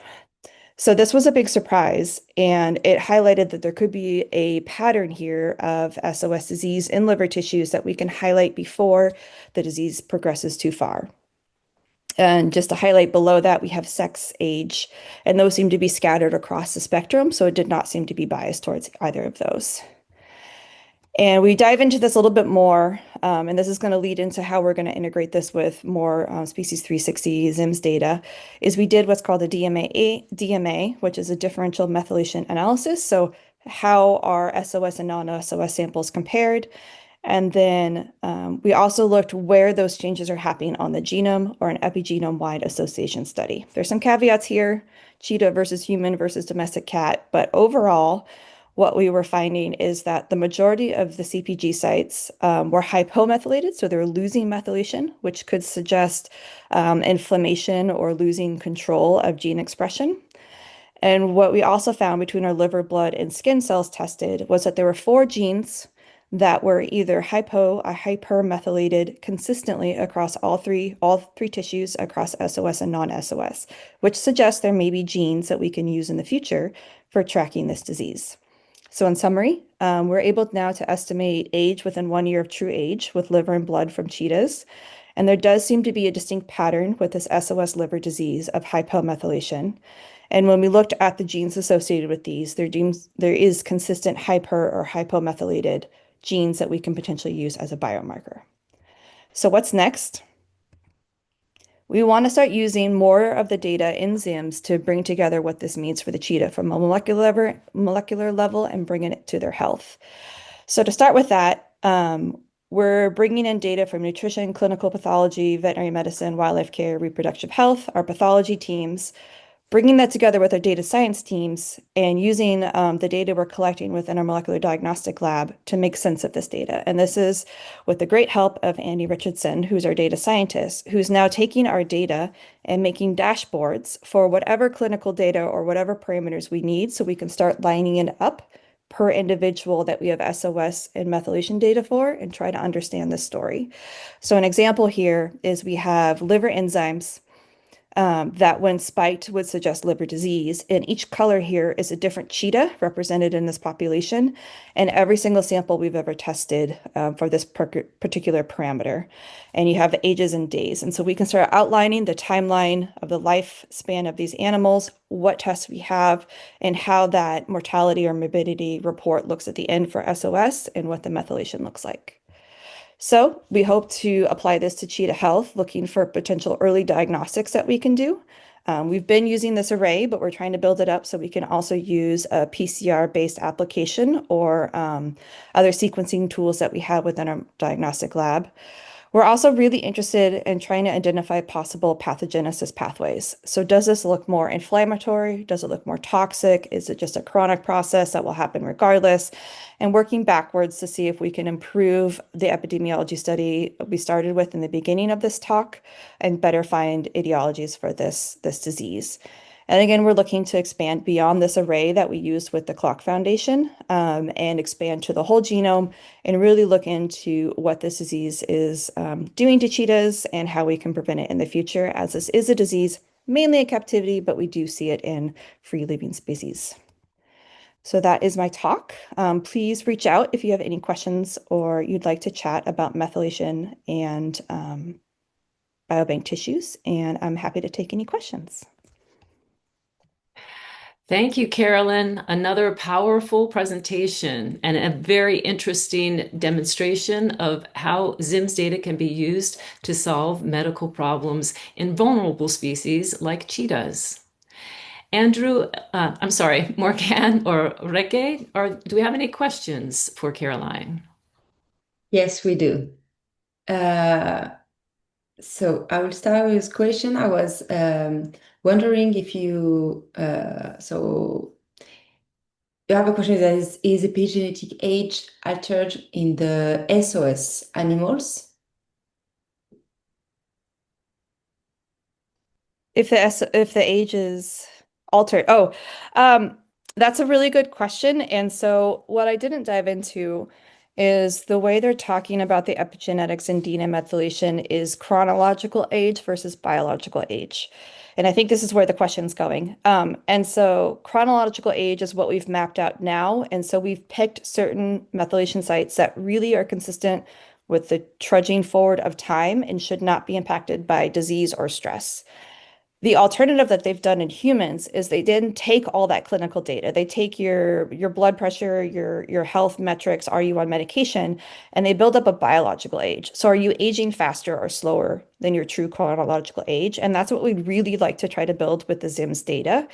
So this was a big surprise, and it highlighted that there could be a pattern here of SOS disease in liver tissues that we can highlight before the disease progresses too far. And just to highlight below that, we have sex, age, and those seem to be scattered across the spectrum, so it did not seem to be biased towards either of those. And we dive into this a little bit more, and this is going to lead into how we're going to integrate this with more Species360 ZIMS data, is we did what's called a DMA, which is a differential methylation analysis. So how are SOS and non-SOS samples compared? And then we also looked where those changes are happening on the genome or an epigenome-wide association study. There's some caveats here, cheetah versus human versus domestic cat, but overall, what we were finding is that the majority of the CpG sites were hypomethylated, so they're losing methylation, which could suggest inflammation or losing control of gene expression. And what we also found between our liver, blood, and skin cells tested was that there were 4 genes that were either hypo or hypermethylated consistently across all three tissues across SOS and non-SOS, which suggests there may be genes that we can use in the future for tracking this disease. So in summary, we're able now to estimate age within 1 year of true age with liver and blood from cheetahs. And there does seem to be a distinct pattern with this SOS liver disease of hypomethylation. And when we looked at the genes associated with these, there is consistent hyper or hypomethylated genes that we can potentially use as a biomarker. So what's next? We want to start using more of the data in ZIMS to bring together what this means for the cheetah from a molecular level and bringing it to their health. So to start with that, we're bringing in data from nutrition, clinical pathology, veterinary medicine, wildlife care, reproductive health, our pathology teams, bringing that together with our data science teams and using the data we're collecting within our molecular diagnostic lab to make sense of this data. And this is with the great help of Andy Richardson, who's our data scientist, who's now taking our data and making dashboards for whatever clinical data or whatever parameters we need so we can start lining it up per individual that we have SOS and methylation data for and try to understand this story. So an example here is we have liver enzymes that when spiked would suggest liver disease. And each color here is a different cheetah represented in this population. And every single sample we've ever tested for this particular parameter. And you have the ages and days. And so we can start outlining the timeline of the lifespan of these animals, what tests we have, and how that mortality or morbidity report looks at the end for SOS and what the methylation looks like. So we hope to apply this to cheetah health, looking for potential early diagnostics that we can do. We've been using this array, but we're trying to build it up so we can also use a PCR-based application or other sequencing tools that we have within our diagnostic lab. We're also really interested in trying to identify possible pathogenesis pathways. So does this look more inflammatory? Does it look more toxic? Is it just a chronic process that will happen regardless? And working backwards to see if we can improve the epidemiology study we started with in the beginning of this talk and better find etiologies for this disease. And again, we're looking to expand beyond this array that we used with the Clock Foundation and expand to the whole genome and really look into what this disease is doing to cheetahs and how we can prevent it in the future, as this is a disease mainly in captivity, but we do see it in free living species. So that is my talk. Please reach out if you have any questions or you'd like to chat about methylation and biobank tissues, and I'm happy to take any questions. Thank you, Carolyn. Another powerful presentation and a very interesting demonstration of how ZIMS data can be used to solve medical problems in vulnerable species like cheetahs. Morgane or Rikke, or do we have any questions for Caroline? Yes, we do. So I will start with this question. I was wondering if you have a question that is epigenetic age altered in the SOS animals? If the age is altered. That's a really good question. And so what I didn't dive into is the way they're talking about the epigenetics and DNA methylation is chronological age versus biological age. And I think this is where the question's going. And so chronological age is what we've mapped out now. And so we've picked certain methylation sites that really are consistent with the trudging forward of time and should not be impacted by disease or stress. The alternative that they've done in humans is they didn't take all that clinical data. They take your blood pressure, your health metrics, are you on medication, and they build up a biological age. So are you aging faster or slower than your true chronological age? And that's what we'd really like to try to build with the ZIMS data.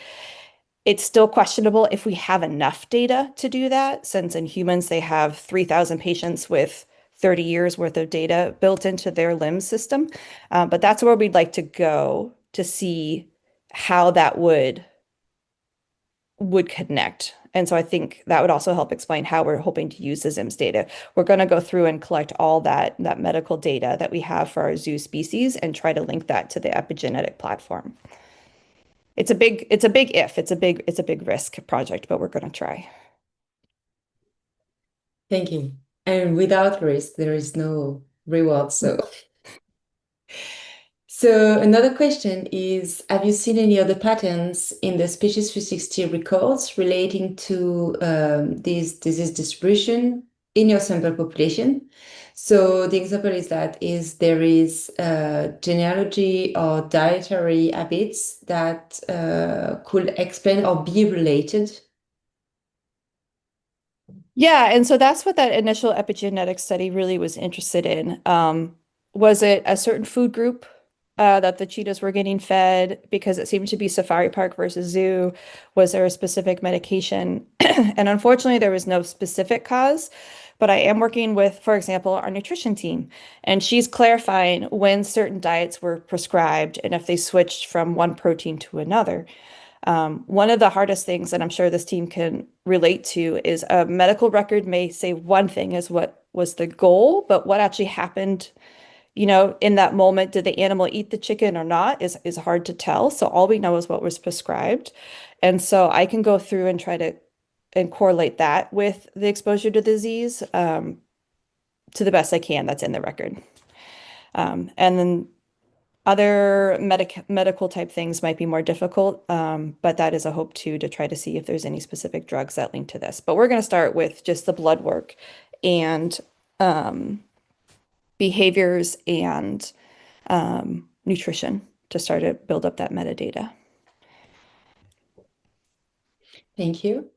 It's still questionable if we have enough data to do that, since in humans they have 3,000 patients with 30 years worth of data built into their LIMS system. But that's where we'd like to go to see how that would connect. And so I think that would also help explain how we're hoping to use the ZIMS data. We're going to go through and collect all that medical data that we have for our zoo species and try to link that to the epigenetic platform. It's a big if. It's a big risk project, but we're going to try. Thank you. And without risk, there is no reward. So another question is, have you seen any other patterns in the Species360 records relating to this disease distribution in your sample population? So the example is that there is genealogy or dietary habits that could explain or be related. Yeah, and so that's what that initial epigenetic study really was interested in. Was it a certain food group that the cheetahs were getting fed because it seemed to be safari park versus zoo. Was there a specific medication? And unfortunately, there was no specific cause. But I am working with, for example, our nutrition team, and she's clarifying when certain diets were prescribed and if they switched from one protein to another. One of the hardest things that I'm sure this team can relate to is a medical record may say one thing is what was the goal, but what actually happened, you know, in that moment, did the animal eat the chicken or not is hard to tell. So all we know is what was prescribed. And so I can go through and try to and correlate that with the exposure to disease to the best I can that's in the record. And then other medical type things might be more difficult, but that is a hope too to try to see if there's any specific drugs that link to this. But we're going to start with just the blood work and behaviors and nutrition to start to build up that metadata. Thank you.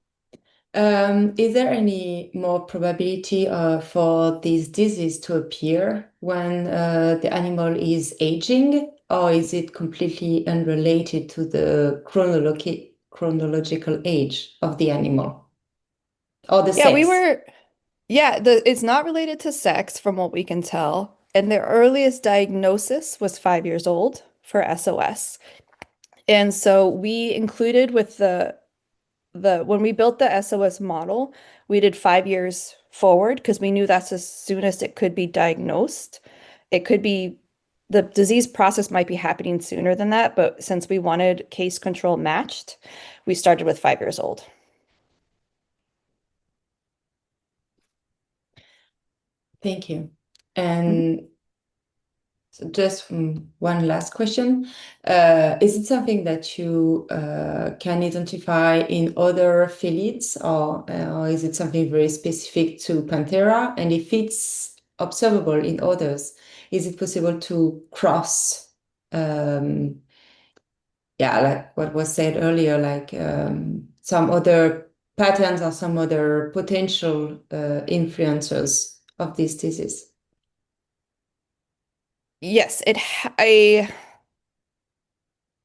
Is there any more probability for this disease to appear when the animal is aging, or is it completely unrelated to the chronological age of the animal or the sex? It's not related to sex from what we can tell. And the earliest diagnosis was 5 years old for SOS. And so we included with when we built the SOS model, we did 5 years forward because we knew that's as soon as it could be diagnosed. It could be the disease process might be happening sooner than that, but since we wanted case control matched, we started with 5 years old. Thank you. And so just one last question. Is it something that you can identify in other felids, or is it something very specific to Panthera? And if it's observable in others, is it possible to cross, like what was said earlier, like some other patterns or some other potential influencers of this disease? Yes,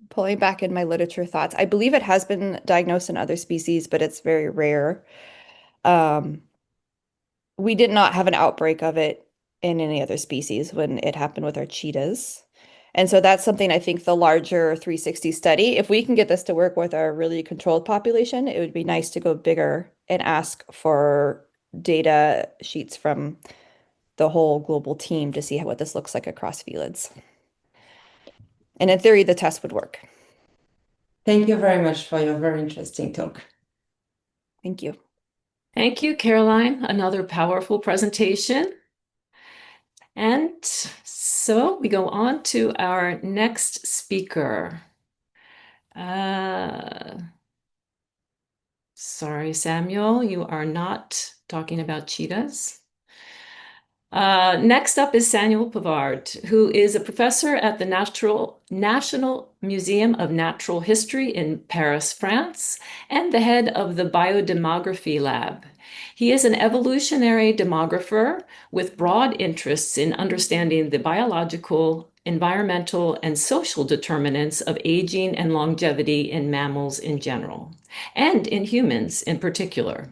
pulling back in my literature thoughts, I believe it has been diagnosed in other species, but it's very rare. We did not have an outbreak of it in any other species when it happened with our cheetahs. And so that's something I think the larger 360 study, if we can get this to work with our really controlled population, it would be nice to go bigger and ask for data sheets from the whole global team to see what this looks like across felids. And in theory, the test would work. Thank you very much for your very interesting talk. Thank you. Thank you, Caroline. Another powerful presentation. And so we go on to our next speaker. Sorry, Samuel, you are not talking about cheetahs. Next up is Samuel Pavard, who is a professor at the National Museum of Natural History in Paris, France, and the head of the Biodemography Lab. He is an evolutionary demographer with broad interests in understanding the biological, environmental, and social determinants of aging and longevity in mammals in general, and in humans in particular.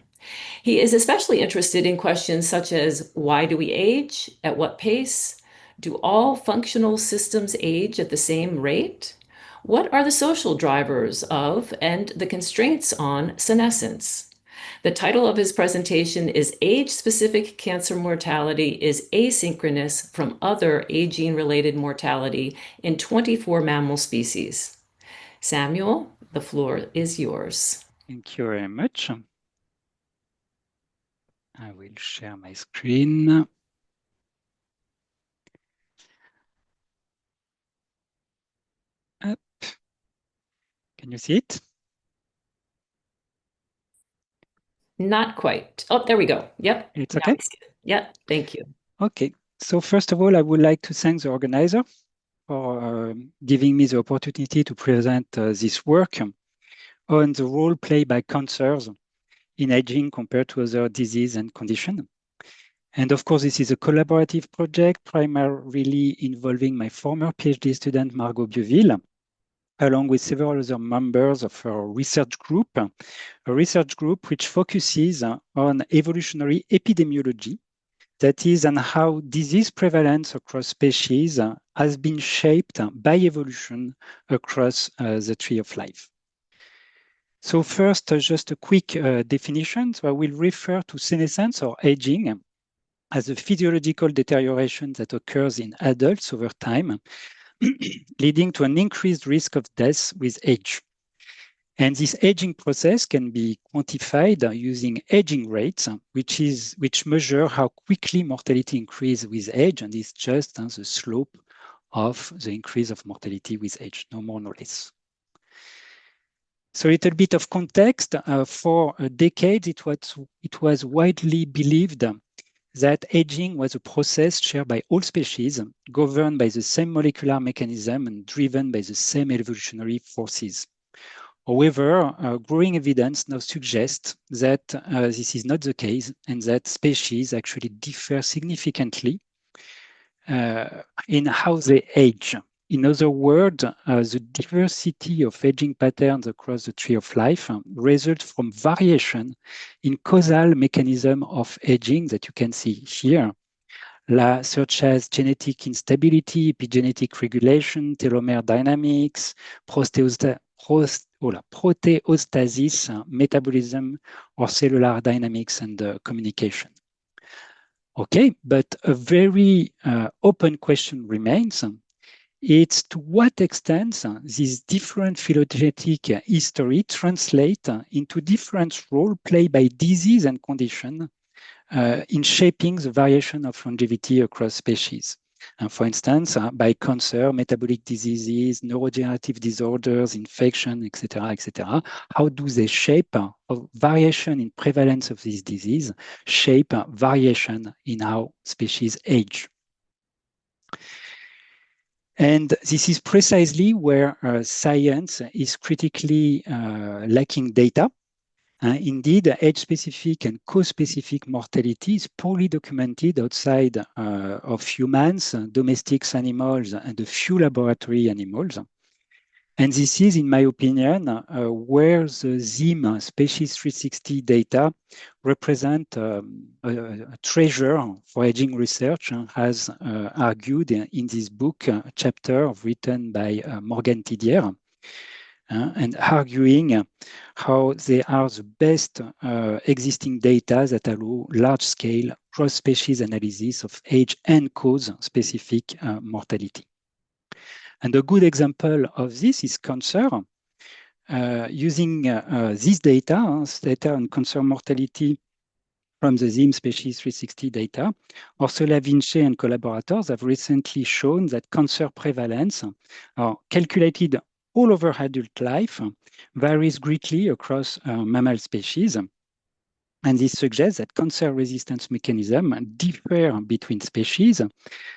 He is especially interested in questions such as, why do we age? At what pace? Do all functional systems age at the same rate? What are the social drivers of and the constraints on senescence? The title of his presentation is Age-Specific Cancer Mortality is Asynchronous from Other Aging-Related Mortality in 24 Mammal Species. Samuel, the floor is yours. Thank you very much. I will share my screen. Up. Can you see it? Not quite. Oh, there we go. Yep. It's okay? Yep. Thank you. Okay. So first of all, I would like to thank the organizer for giving me the opportunity to present this work on the role played by cancers in aging compared to other disease and condition. And of course, this is a collaborative project, primarily involving my former PhD student, Margot Bieville, along with several other members of our research group, a research group which focuses on evolutionary epidemiology, that is, on how disease prevalence across species has been shaped by evolution across the tree of life. So first, just a quick definition. So I will refer to senescence or aging as a physiological deterioration that occurs in adults over time, leading to an increased risk of death with age. And this aging process can be quantified using aging rates, which measure how quickly mortality increases with age, and is just the slope of the increase of mortality with age, no more, no less. So a little bit of context. For decades, it was widely believed that aging was a process shared by all species, governed by the same molecular mechanism and driven by the same evolutionary forces. However, growing evidence now suggests that this is not the case and that species actually differ significantly in how they age. In other words, the diversity of aging patterns across the tree of life results from variation in causal mechanism of aging that you can see here, such as genetic instability, epigenetic regulation, telomere dynamics, proteostasis, metabolism, or cellular dynamics and communication. Okay, but a very open question remains. It's to what extent this different phylogenetic history translate into different role played by disease and condition in shaping the variation of longevity across species. For instance, by cancer, metabolic diseases, neurodegenerative disorders, infection, etc., etc. How do they shape variation in prevalence of this disease, shape variation in how species age? And this is precisely where science is critically lacking data. Indeed, age-specific and cause-specific mortality is poorly documented outside of humans, domestic animals, and a few laboratory animals. And this is, in my opinion, where the ZIMS Species360 data represent a treasure for aging research, as argued in this book chapter written by Morgane Tidière, and arguing how they are the best existing data that allow large-scale cross-species analysis of age and cause-specific mortality. And a good example of this is cancer. Using this data on cancer mortality from the ZIMS Species360 data, Ursula Vince and collaborators have recently shown that cancer prevalence calculated all over adult life varies greatly across mammal species. And this suggests that cancer resistance mechanisms differ between species,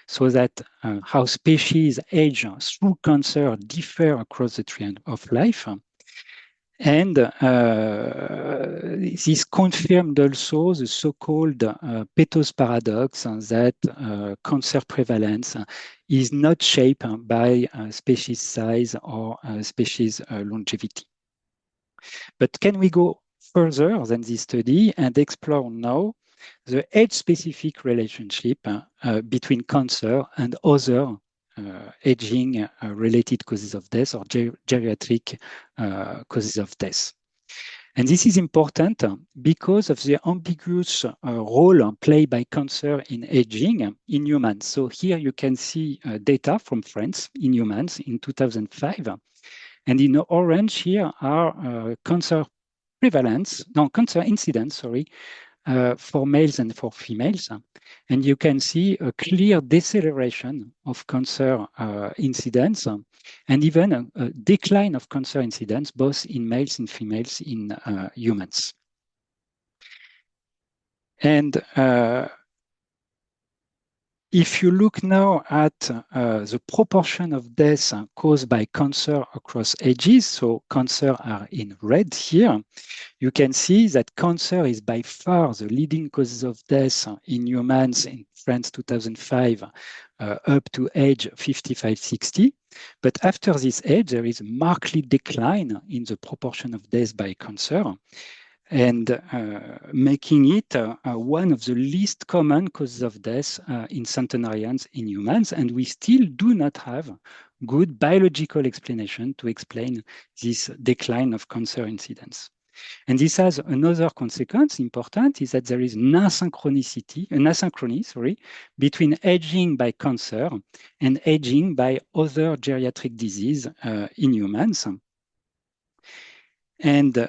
so that how species age through cancer differ across the tree of life. And this confirmed also the so-called Peto's paradox that cancer prevalence is not shaped by species size or species longevity. But can we go further than this study and explore now the age-specific relationship between cancer and other aging-related causes of death or geriatric causes of death? And this is important because of the ambiguous role played by cancer in aging in humans. So here you can see data from France in humans in 2005. And in orange here are cancer incidence, for males and for females. And you can see a clear deceleration of cancer incidence and even a decline of cancer incidence, both in males and females in humans. And If you look now at the proportion of deaths caused by cancer across ages, so cancer are in red here, you can see that cancer is by far the leading causes of death in humans in France 2005 up to age 55-60. But after this age, there is a marked decline in the proportion of deaths by cancer, and making it one of the least common causes of death in centenarians in humans. And we still do not have good biological explanation to explain this decline of cancer incidence. And this has another consequence important, is that there is an asynchrony, between aging by cancer and aging by other geriatric disease in humans. And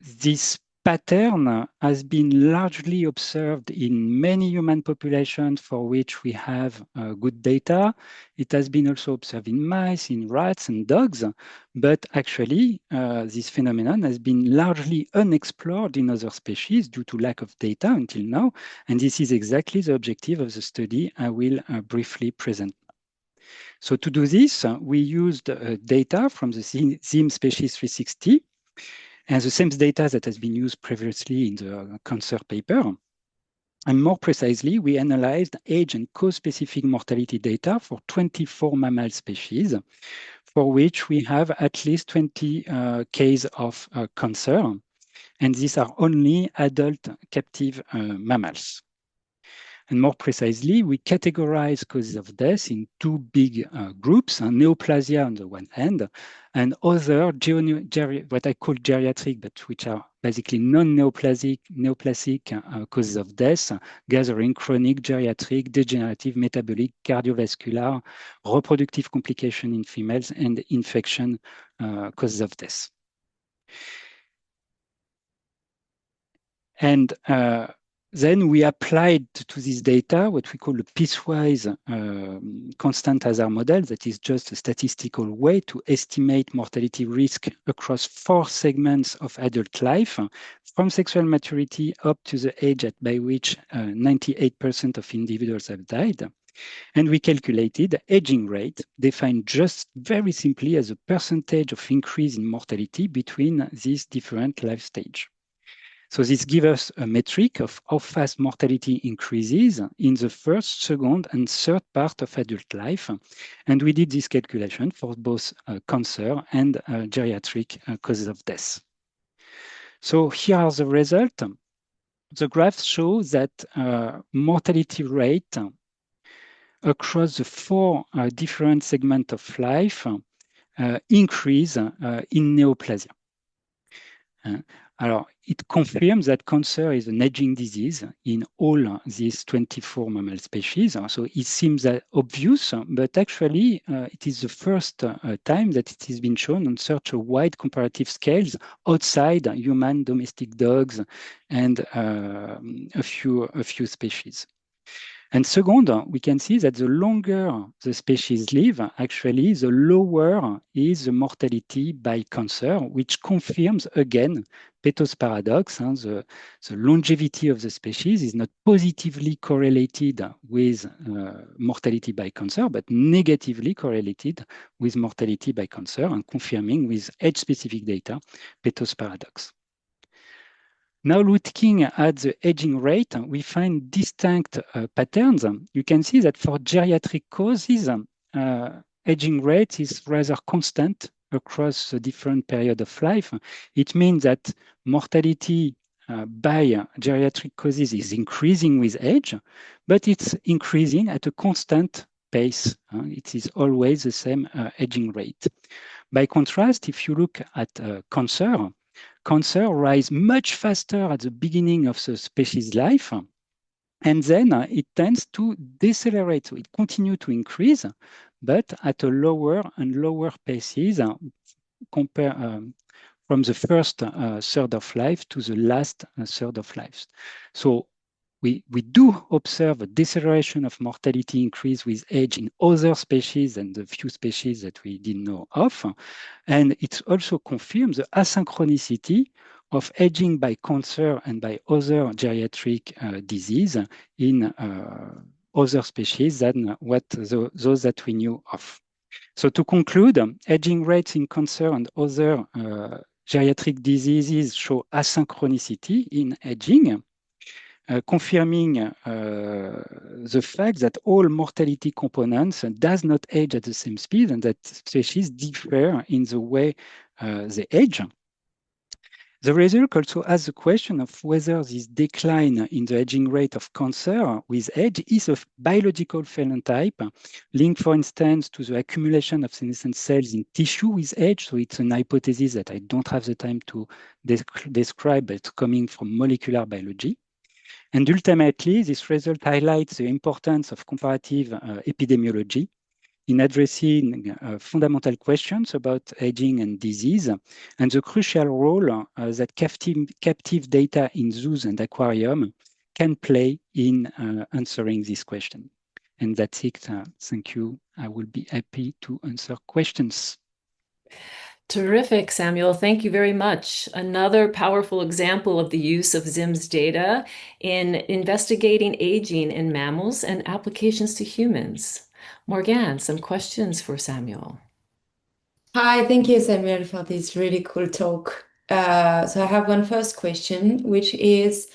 this pattern has been largely observed in many human populations for which we have good data. It has been also observed in mice, in rats and dogs, but actually this phenomenon has been largely unexplored in other species due to lack of data until now. And this is exactly the objective of the study I will briefly present. So to do this, we used data from the ZIMS Species360, and the same data that has been used previously in the cancer paper. And more precisely, we analyzed age and cause-specific mortality data for 24 mammal species, for which we have at least 20 cases of cancer. And these are only adult captive mammals. And more precisely, we categorize causes of death in two big groups, neoplasia on the one hand, and other what I call geriatric, but which are basically non-neoplastic causes of death, gathering chronic, geriatric, degenerative, metabolic, cardiovascular, reproductive complication in females, and infection causes of death. And then we applied to this data what we call a piecewise constant hazard model, that is just a statistical way to estimate mortality risk across 4 segments of adult life, from sexual maturity up to the age by which 98% of individuals have died. And we calculated the aging rate, defined just very simply as a percentage of increase in mortality between these different life stages. So this gives us a metric of how fast mortality increases in the first, second, and third part of adult life. And we did this calculation for both cancer and geriatric causes of death. So here are the results. The graphs show that mortality rate across the 4 different segments of life increase in neoplasia. It confirms that cancer is an aging disease in all these 24 mammal species. So it seems obvious, but actually it is the first time that it has been shown on such a wide comparative scales outside human domestic dogs and a few species. And second, we can see that the longer the species live, actually, the lower is the mortality by cancer, which confirms again Peto's paradox. The longevity of the species is not positively correlated with mortality by cancer, but negatively correlated with mortality by cancer, and confirming with age-specific data Peto's paradox. Now looking at the aging rate, we find distinct patterns. You can see that for geriatric causes, aging rate is rather constant across the different periods of life. It means that mortality by geriatric causes is increasing with age, but it's increasing at a constant pace. It is always the same aging rate. By contrast, if you look at cancer rises much faster at the beginning of the species life, and then it tends to decelerate. So it continues to increase, but at a lower and lower paces from the first third of life to the last third of life. So we do observe a deceleration of mortality increase with age in other species than the few species that we didn't know of. And it also confirms the asynchronicity of aging by cancer and by other geriatric disease in other species than those that we knew of. So to conclude, aging rates in cancer and other geriatric diseases show asynchronicity in aging, confirming the fact that all mortality components does not age at the same speed and that species differ in the way they age. The result also asks the question of whether this decline in the aging rate of cancer with age is a biological phenotype linked, for instance, to the accumulation of senescent cells in tissue with age. So it's an hypothesis that I don't have the time to describe, but it's coming from molecular biology. And ultimately, this result highlights the importance of comparative epidemiology in addressing fundamental questions about aging and disease, and the crucial role that captive data in zoos and aquarium can play in answering this question. And that's it. Thank you. I will be happy to answer questions. Terrific, Samuel. Thank you very much. Another powerful example of the use of ZIMS data in investigating aging in mammals and applications to humans. Morgane, some questions for Samuel. Hi, thank you, Samuel, for this really cool talk. So I have one first question, which is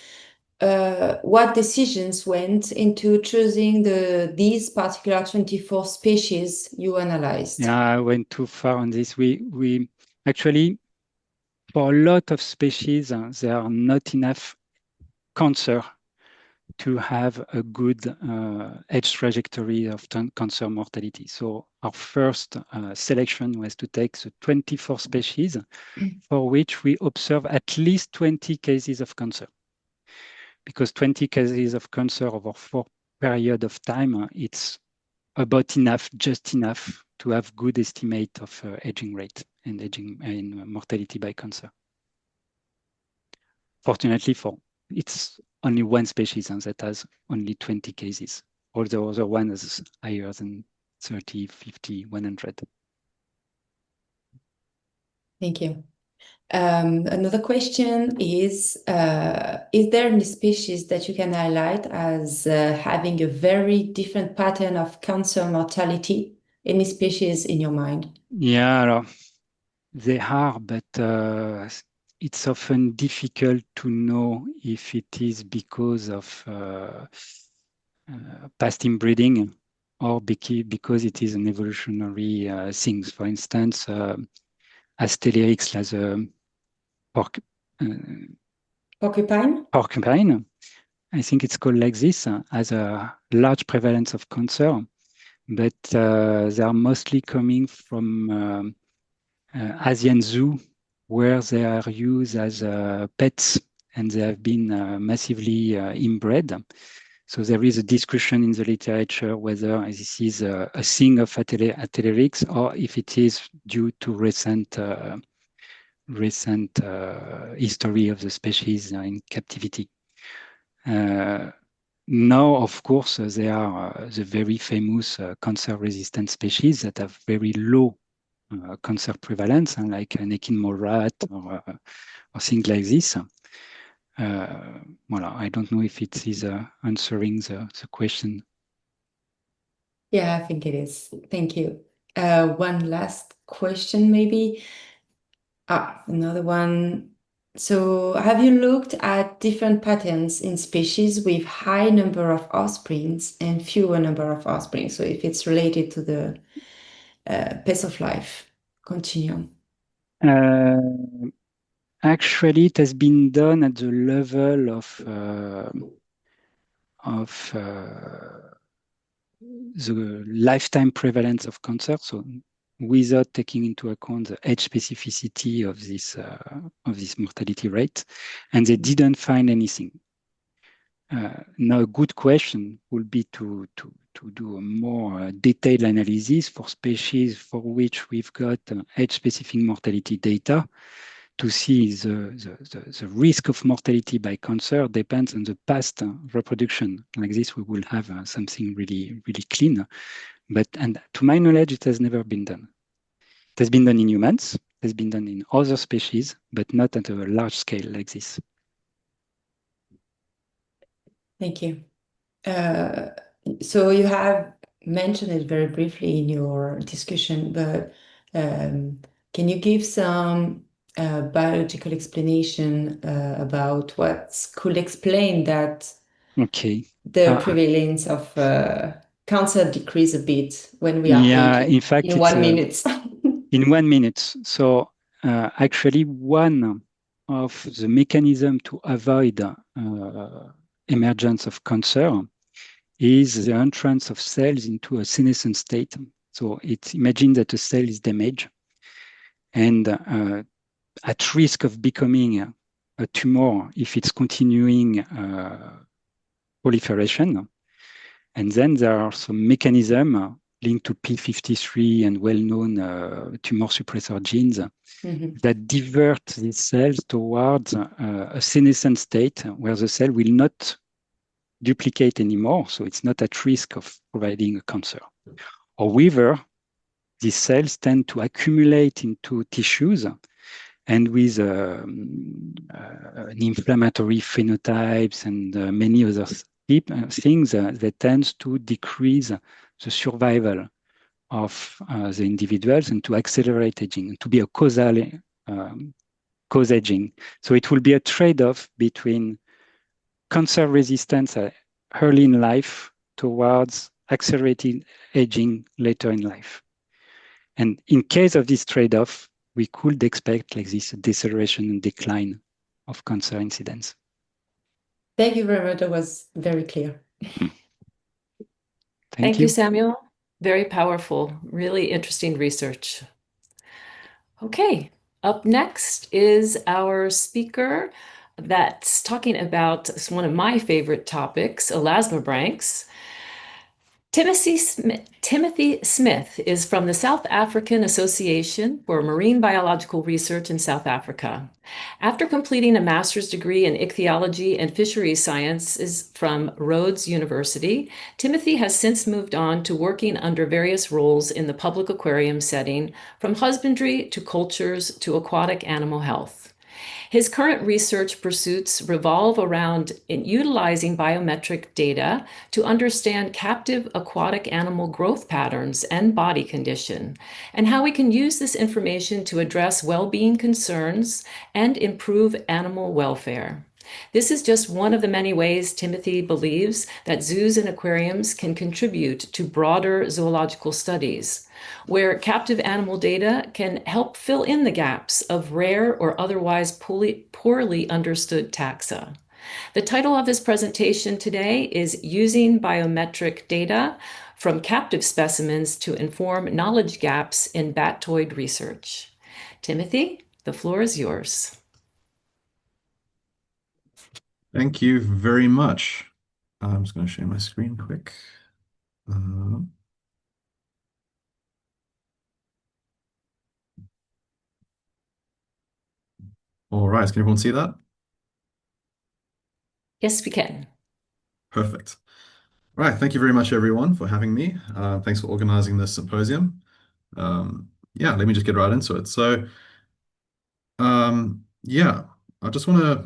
what decisions went into choosing these particular 24 species you analyzed? Yeah, I went too far on this. We actually, for a lot of species, there are not enough cancer to have a good age trajectory of cancer mortality. So our first selection was to take the 24 species for which we observe at least 20 cases of cancer. Because 20 cases of cancer over 4 period of time, it's about enough, just enough to have good estimate of aging rate and aging and mortality by cancer. Fortunately, it's only one species that has only 20 cases. All the other ones is higher than 30, 50, 100. Thank you. Another question is there any species that you can highlight as having a very different pattern of cancer mortality? Any species in your mind? Yeah, they are, but it's often difficult to know if it is because of past inbreeding or because it is an evolutionary thing. For instance, Astellerix as a porcupine. I think it's called like this, has a large prevalence of cancer, but they are mostly coming from Asian zoo, where they are used as pets and they have been massively inbred. So there is a discussion in the literature whether this is a thing of Astellerix or if it is due to recent history of the species in captivity. Now, of course, there are the very famous cancer-resistant species that have very low cancer prevalence, like an Ekin mole rat or things like this. Well, I don't know if it is answering the question. Yeah, I think it is. Thank you. One last question, maybe. Another one. So have you looked at different patterns in species with high number of offsprings and fewer number of offspring? So if it's related to the pace of life continuum. Actually, it has been done at the level of the lifetime prevalence of cancer, so without taking into account the age specificity of this mortality rate, and they didn't find anything. Now, a good question would be to do a more detailed analysis for species for which we've got age-specific mortality data to see the risk of mortality by cancer depends on the past reproduction. Like this, we will have something really, really clean. And to my knowledge, it has never been done. It has been done in humans, has been done in other species, but not at a large scale like this. Thank you. So you have mentioned it very briefly in your discussion, but can you give some biological explanation about what could explain that Okay. the prevalence of cancer decrease a bit when we are aging? In fact, in 1 minute. In 1 minute. So actually, one of the mechanisms to avoid emergence of cancer is the entrance of cells into a senescent state. So imagine that a cell is damaged and at risk of becoming a tumor if it's continuing proliferation. And then there are some mechanisms linked to P53 and well-known tumor suppressor genes that divert these cells towards a senescent state where the cell will not duplicate anymore, so it's not at risk of providing a cancer. However, these cells tend to accumulate into tissues, and with an inflammatory phenotypes and many other things that tends to decrease the survival of the individuals and to accelerate aging, and to be a causal cause aging. So it will be a trade-off between cancer resistance early in life towards accelerated aging later in life. And in case of this trade-off, we could expect like this deceleration and decline of cancer incidence. Thank you very much. That was very clear. Thank you, Samuel. Very powerful, really interesting research. Okay, up next is our speaker that's talking about one of my favorite topics, elasmobranchs. Timothy Smith is from the South African Association for Marine Biological Research in South Africa. After completing a master's degree in ichthyology and fisheries sciences from Rhodes University, Timothy has since moved on to working under various roles in the public aquarium setting, from husbandry to cultures to aquatic animal health. His current research pursuits revolve around utilizing biometric data to understand captive aquatic animal growth patterns and body condition, and how we can use this information to address well-being concerns and improve animal welfare. This is just one of the many ways Timothy believes that zoos and aquariums can contribute to broader zoological studies, where captive animal data can help fill in the gaps of rare or otherwise poorly understood taxa. The title of his presentation today is Using Biometric Data from Captive Specimens to Inform Knowledge Gaps in Batoid Research. Timothy, the floor is yours. Thank you very much. I'm just going to share my screen quick. All right, can everyone see that? Yes, we can. Perfect. All right, thank you very much, everyone, for having me. Thanks for organizing this symposium. Yeah, let me just get right into it. So, yeah, I just want to,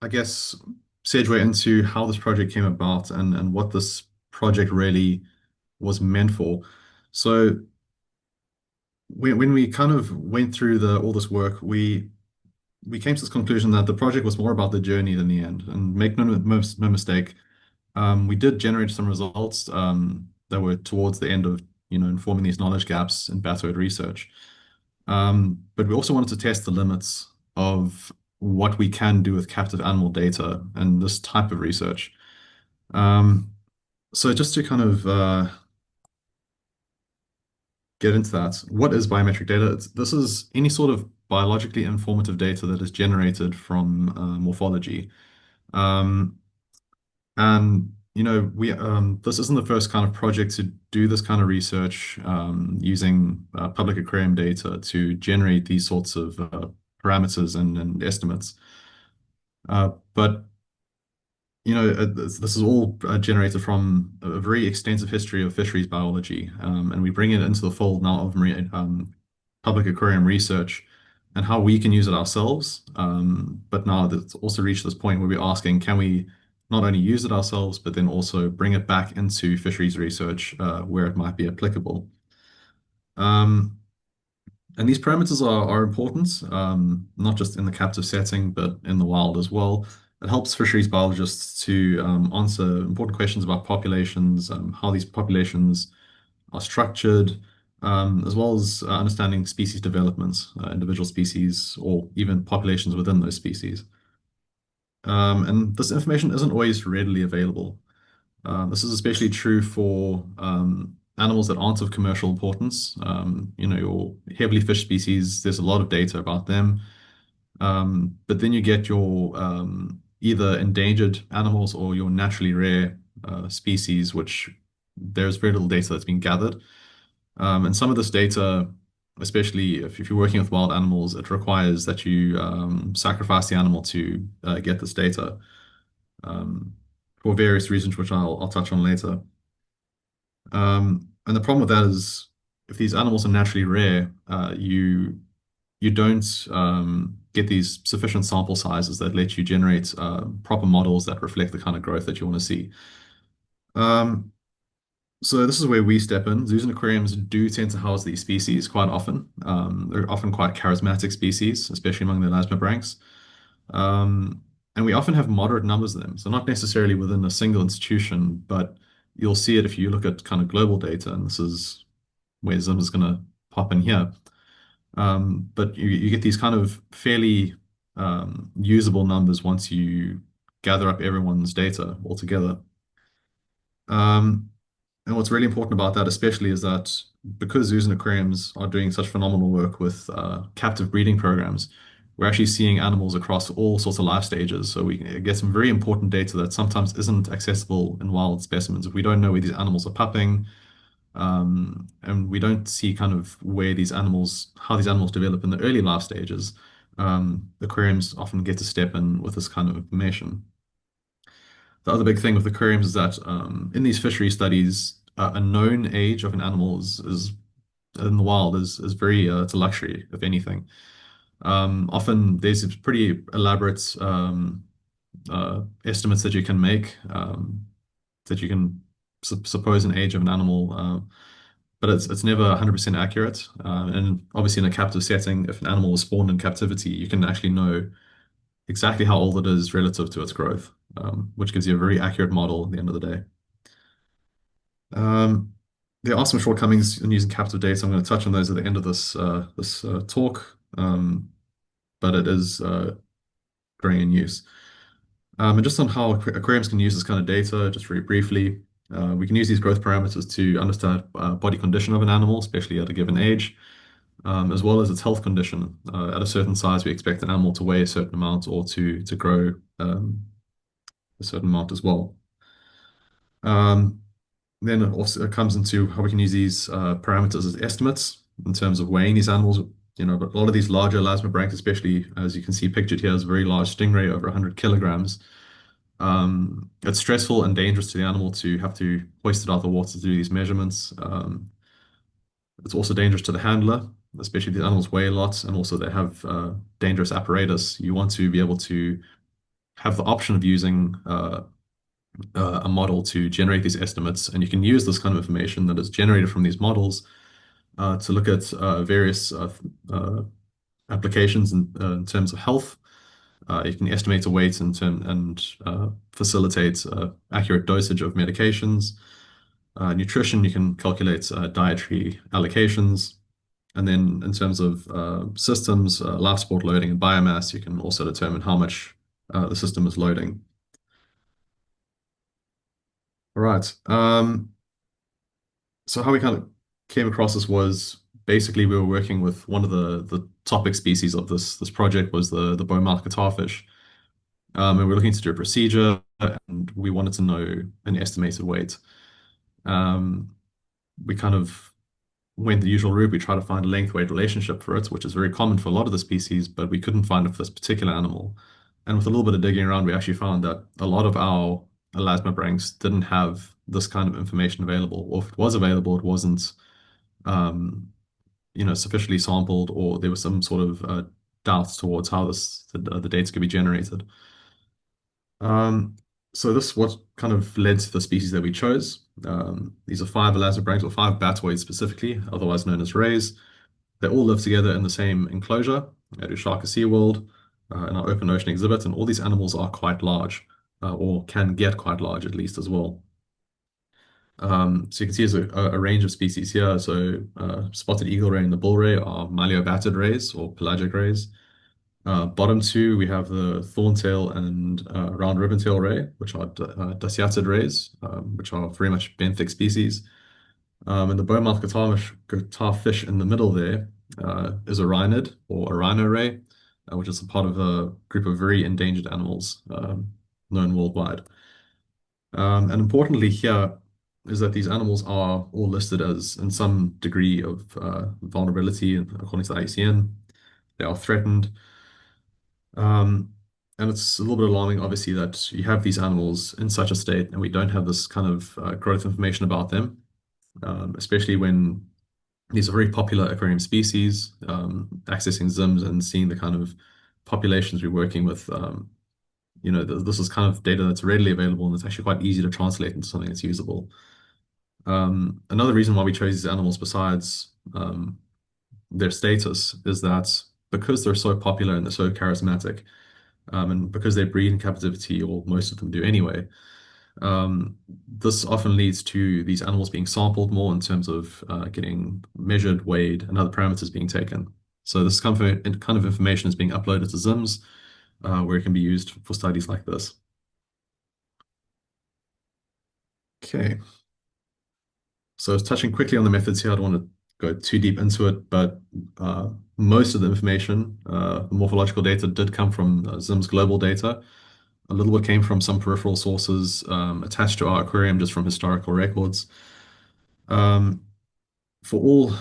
I guess, segue into how this project came about and what this project really was meant for. So when we kind of went through all this work, we came to this conclusion that the project was more about the journey than the end. And make no mistake, we did generate some results that were towards the end of informing these knowledge gaps in batoid research. But we also wanted to test the limits of what we can do with captive animal data and this type of research. So just to kind of get into that, what is biometric data? This is any sort of biologically informative data that is generated from morphology. And this isn't the first kind of project to do this kind of research using public aquarium data to generate these sorts of parameters and estimates. But this is all generated from a very extensive history of fisheries biology, and we bring it into the fold now of marine public aquarium research and how we can use it ourselves. But now it's also reached this point where we're asking, can we not only use it ourselves, but then also bring it back into fisheries research where it might be applicable. And these parameters are important, not just in the captive setting, but in the wild as well. It helps fisheries biologists to answer important questions about populations, how these populations are structured, as well as understanding species development, individual species, or even populations within those species. And this information isn't always readily available. This is especially true for animals that aren't of commercial importance. Your heavily fished species, there's a lot of data about them. But then you get your either endangered animals or your naturally rare species, which there's very little data that's been gathered. And some of this data, especially if you're working with wild animals, it requires that you sacrifice the animal to get this data for various reasons, which I'll touch on later. And the problem with that is if these animals are naturally rare, you don't get these sufficient sample sizes that let you generate proper models that reflect the kind of growth that you want to see. So this is where we step in. Zoos and aquariums do tend to house these species quite often. They're often quite charismatic species, especially among the elasmobranchs. And we often have moderate numbers of them. So not necessarily within a single institution, but you'll see it if you look at kind of global data, and this is where ZIMS is going to pop in here. But you get these kind of fairly usable numbers once you gather up everyone's data all together. And what's really important about that especially is that because zoos and aquariums are doing such phenomenal work with captive breeding programs, we're actually seeing animals across all sorts of life stages. So we get some very important data that sometimes isn't accessible in wild specimens. If we don't know where these animals are pupping, and we don't see kind of where these animals, how these animals develop in the early life stages, aquariums often get to step in with this kind of information. The other big thing with aquariums is that in these fishery studies, a known age of an animal is in the wild is very it's a luxury, if anything. Often there's pretty elaborate estimates that you can make, that you can suppose an age of an animal, but it's never 100% accurate. And obviously in a captive setting, if an animal was spawned in captivity, you can actually know exactly how old it is relative to its growth, which gives you a very accurate model at the end of the day. There are some shortcomings in using captive data. I'm going to touch on those at the end of this talk, but it is growing in use. And just on how aquariums can use this kind of data, just very briefly, we can use these growth parameters to understand body condition of an animal, especially at a given age, as well as its health condition. At a certain size, we expect an animal to weigh a certain amount or to grow a certain amount as well. Then it also comes into how we can use these parameters as estimates in terms of weighing these animals. But a lot of these larger elasmobranchs, especially as you can see pictured here, is a very large stingray over 100 kilograms. It's stressful and dangerous to the animal to have to hoist it out of the water to do these measurements. It's also dangerous to the handler, especially if the animals weigh a lot, and also they have dangerous apparatus. You want to be able to have the option of using a model to generate these estimates, and you can use this kind of information that is generated from these models to look at various applications in terms of health. You can estimate a weight and facilitate accurate dosage of medications. Nutrition, you can calculate dietary allocations. And then in terms of systems, life support loading and biomass, you can also determine how much the system is loading. All right. So how we kind of came across this was basically we were working with one of the topic species of this project was the bowmouth guitarfish. And we were looking to do a procedure, and we wanted to know an estimated weight. We kind of went the usual route. We tried to find a length-weight relationship for it, which is very common for a lot of the species, but we couldn't find it for this particular animal. And with a little bit of digging around, we actually found that a lot of our elasmobranchs didn't have this kind of information available, or if it was available, it wasn't sufficiently sampled, or there was some sort of doubts towards how the data could be generated. So this is what kind of led to the species that we chose. These are 5 elasmobranchs, or 5 batoids specifically, otherwise known as rays. They all live together in the same enclosure at Ushaka SeaWorld, in our open ocean exhibit, and all these animals are quite large, or can get quite large at least as well. So you can see there's a range of species here. So spotted eagle ray and the bull ray are maliobatid rays, or pelagic rays. Bottom 2, we have the thorntail and round ribbontail ray, which are daciatid rays, which are very much benthic species. And the bowmouth guitar fish in the middle there is a rhinid, or a rhino ray, which is a part of a group of very endangered animals known worldwide. And importantly here is that these animals are all listed as in some degree of vulnerability according to the IUCN. They are threatened. And it's a little bit alarming, obviously, that you have these animals in such a state and we don't have this kind of growth information about them, especially when these are very popular aquarium species. Accessing ZIMS and seeing the kind of populations we're working with, this is kind of data that's readily available and it's actually quite easy to translate into something that's usable. Another reason why we chose these animals, besides their status, is that because they're so popular and they're so charismatic, and because they breed in captivity, or most of them do anyway, this often leads to these animals being sampled more in terms of getting measured, weighed, and other parameters being taken. So this kind of information is being uploaded to ZIMS, where it can be used for studies like this. Okay. So touching quickly on the methods here, I don't want to go too deep into it, but most of the information, the morphological data, did come from ZIMS global data. A little bit came from some peripheral sources attached to our aquarium, just from historical records. For all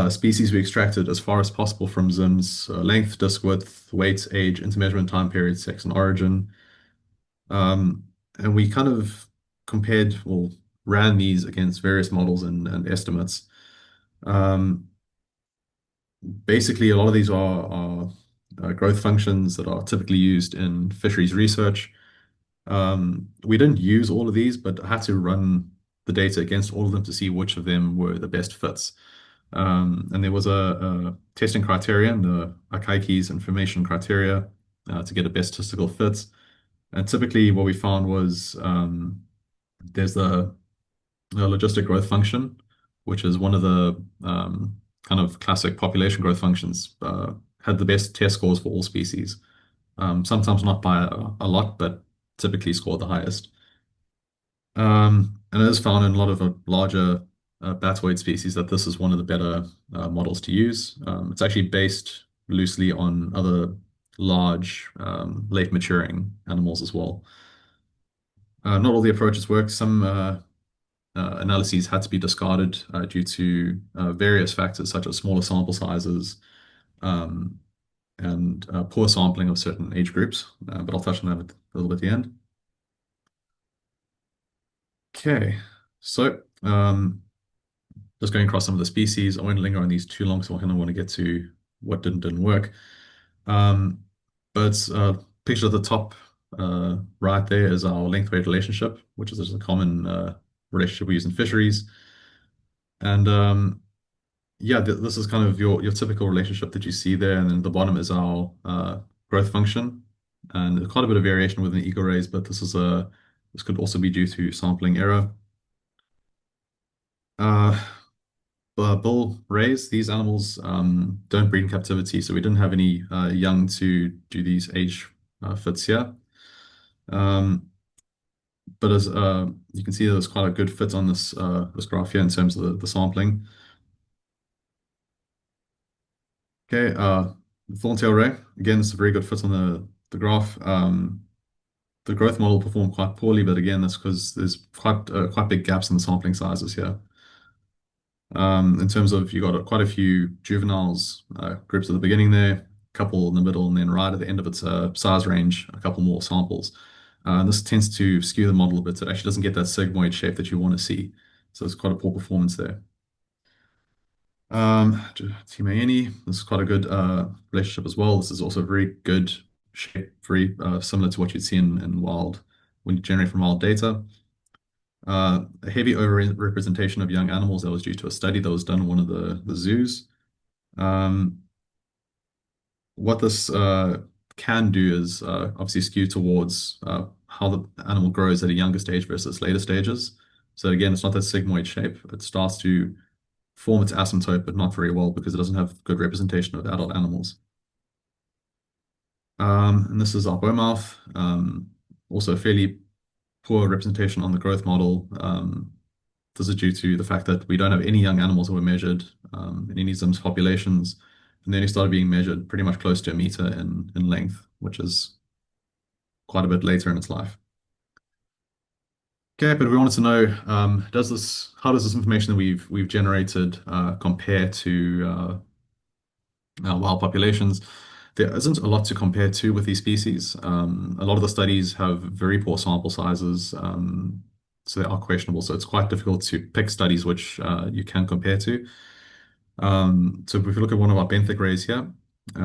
species, we extracted as far as possible from ZIMS: length, disc width, weight, age, intermeasurement time period, sex, and origin. And we kind of compared, or ran these against various models and estimates. Basically, a lot of these are growth functions that are typically used in fisheries research. We didn't use all of these, but I had to run the data against all of them to see which of them were the best fits. And there was a testing criterion, the Akaike's information criteria, to get a best statistical fit. And typically what we found was there's the logistic growth function, which is one of the kind of classic population growth functions, had the best test scores for all species. Sometimes not by a lot, but typically scored the highest. And it is found in a lot of larger batoid species that this is one of the better models to use. It's actually based loosely on other large, late maturing animals as well. Not all the approaches work. Some analyses had to be discarded due to various factors such as smaller sample sizes and poor sampling of certain age groups, but I'll touch on that a little bit at the end. Okay, so just going across some of the species, I won't linger on these too long, so I kind of want to get to what didn't work. But picture at the top right there is our length-weight relationship, which is just a common relationship we use in fisheries. And yeah, this is kind of your typical relationship that you see there, and then at the bottom is our growth function, and there's quite a bit of variation within eagle rays, but this could also be due to sampling error. Bull rays, these animals don't breed in captivity, so we didn't have any young to do these age fits here. But as you can see, there's quite a good fit on this graph here in terms of the sampling. Okay, thorntail ray, again, this is a very good fit on the graph. The growth model performed quite poorly, but again, that's because there's quite big gaps in the sampling sizes here. In terms of, you got quite a few juveniles groups at the beginning there, a couple in the middle, and then right at the end of its size range, a couple more samples. And this tends to skew the model a bit, so it actually doesn't get that sigmoid shape that you want to see. So it's quite a poor performance there. Tidière, this is quite a good relationship as well. This is also a very good shape, very similar to what you'd see in wild when you generate from wild data. A heavy overrepresentation of young animals that was due to a study that was done in one of the zoos. What this can do is obviously skew towards how the animal grows at a younger stage versus later stages. So again, it's not that sigmoid shape. It starts to form its asymptote, but not very well because it doesn't have good representation of adult animals. And this is our bow mouth. Also fairly poor representation on the growth model. This is due to the fact that we don't have any young animals that were measured in any ZIMS populations. And then it started being measured pretty much close to a meter in length, which is quite a bit later in its life. Okay, but we wanted to know, how does this information that we've generated compare to wild populations? There isn't a lot to compare to with these species. A lot of the studies have very poor sample sizes, so they are questionable. So it's quite difficult to pick studies which you can compare to. So if we look at one of our benthic rays here,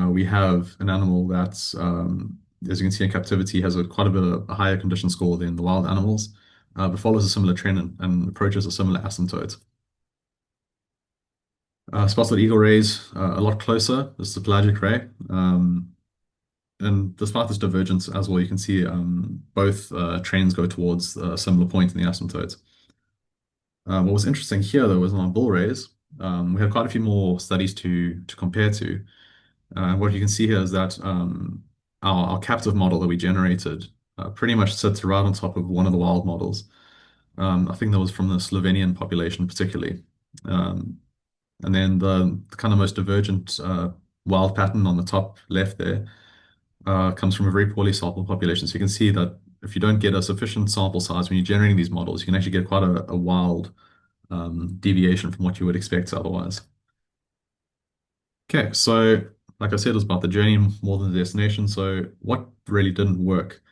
we have an animal that's, as you can see in captivity, has quite a bit of a higher condition score than the wild animals, but follows a similar trend and approaches a similar asymptote. Spotted eagle rays a lot closer. This is a pelagic ray. And despite this divergence as well, you can see both trends go towards a similar point in the asymptote. What was interesting here, though, was on our bull rays. We have quite a few more studies to compare to. What you can see here is that our captive model that we generated pretty much sits right on top of one of the wild models. I think that was from the Slovenian population particularly. And then the kind of most divergent wild pattern on the top left there comes from a very poorly sampled population. So you can see that if you don't get a sufficient sample size when you're generating these models, you can actually get quite a wild deviation from what you would expect otherwise. Okay, so like I said, it was about the journey more than the destination. So what really didn't work?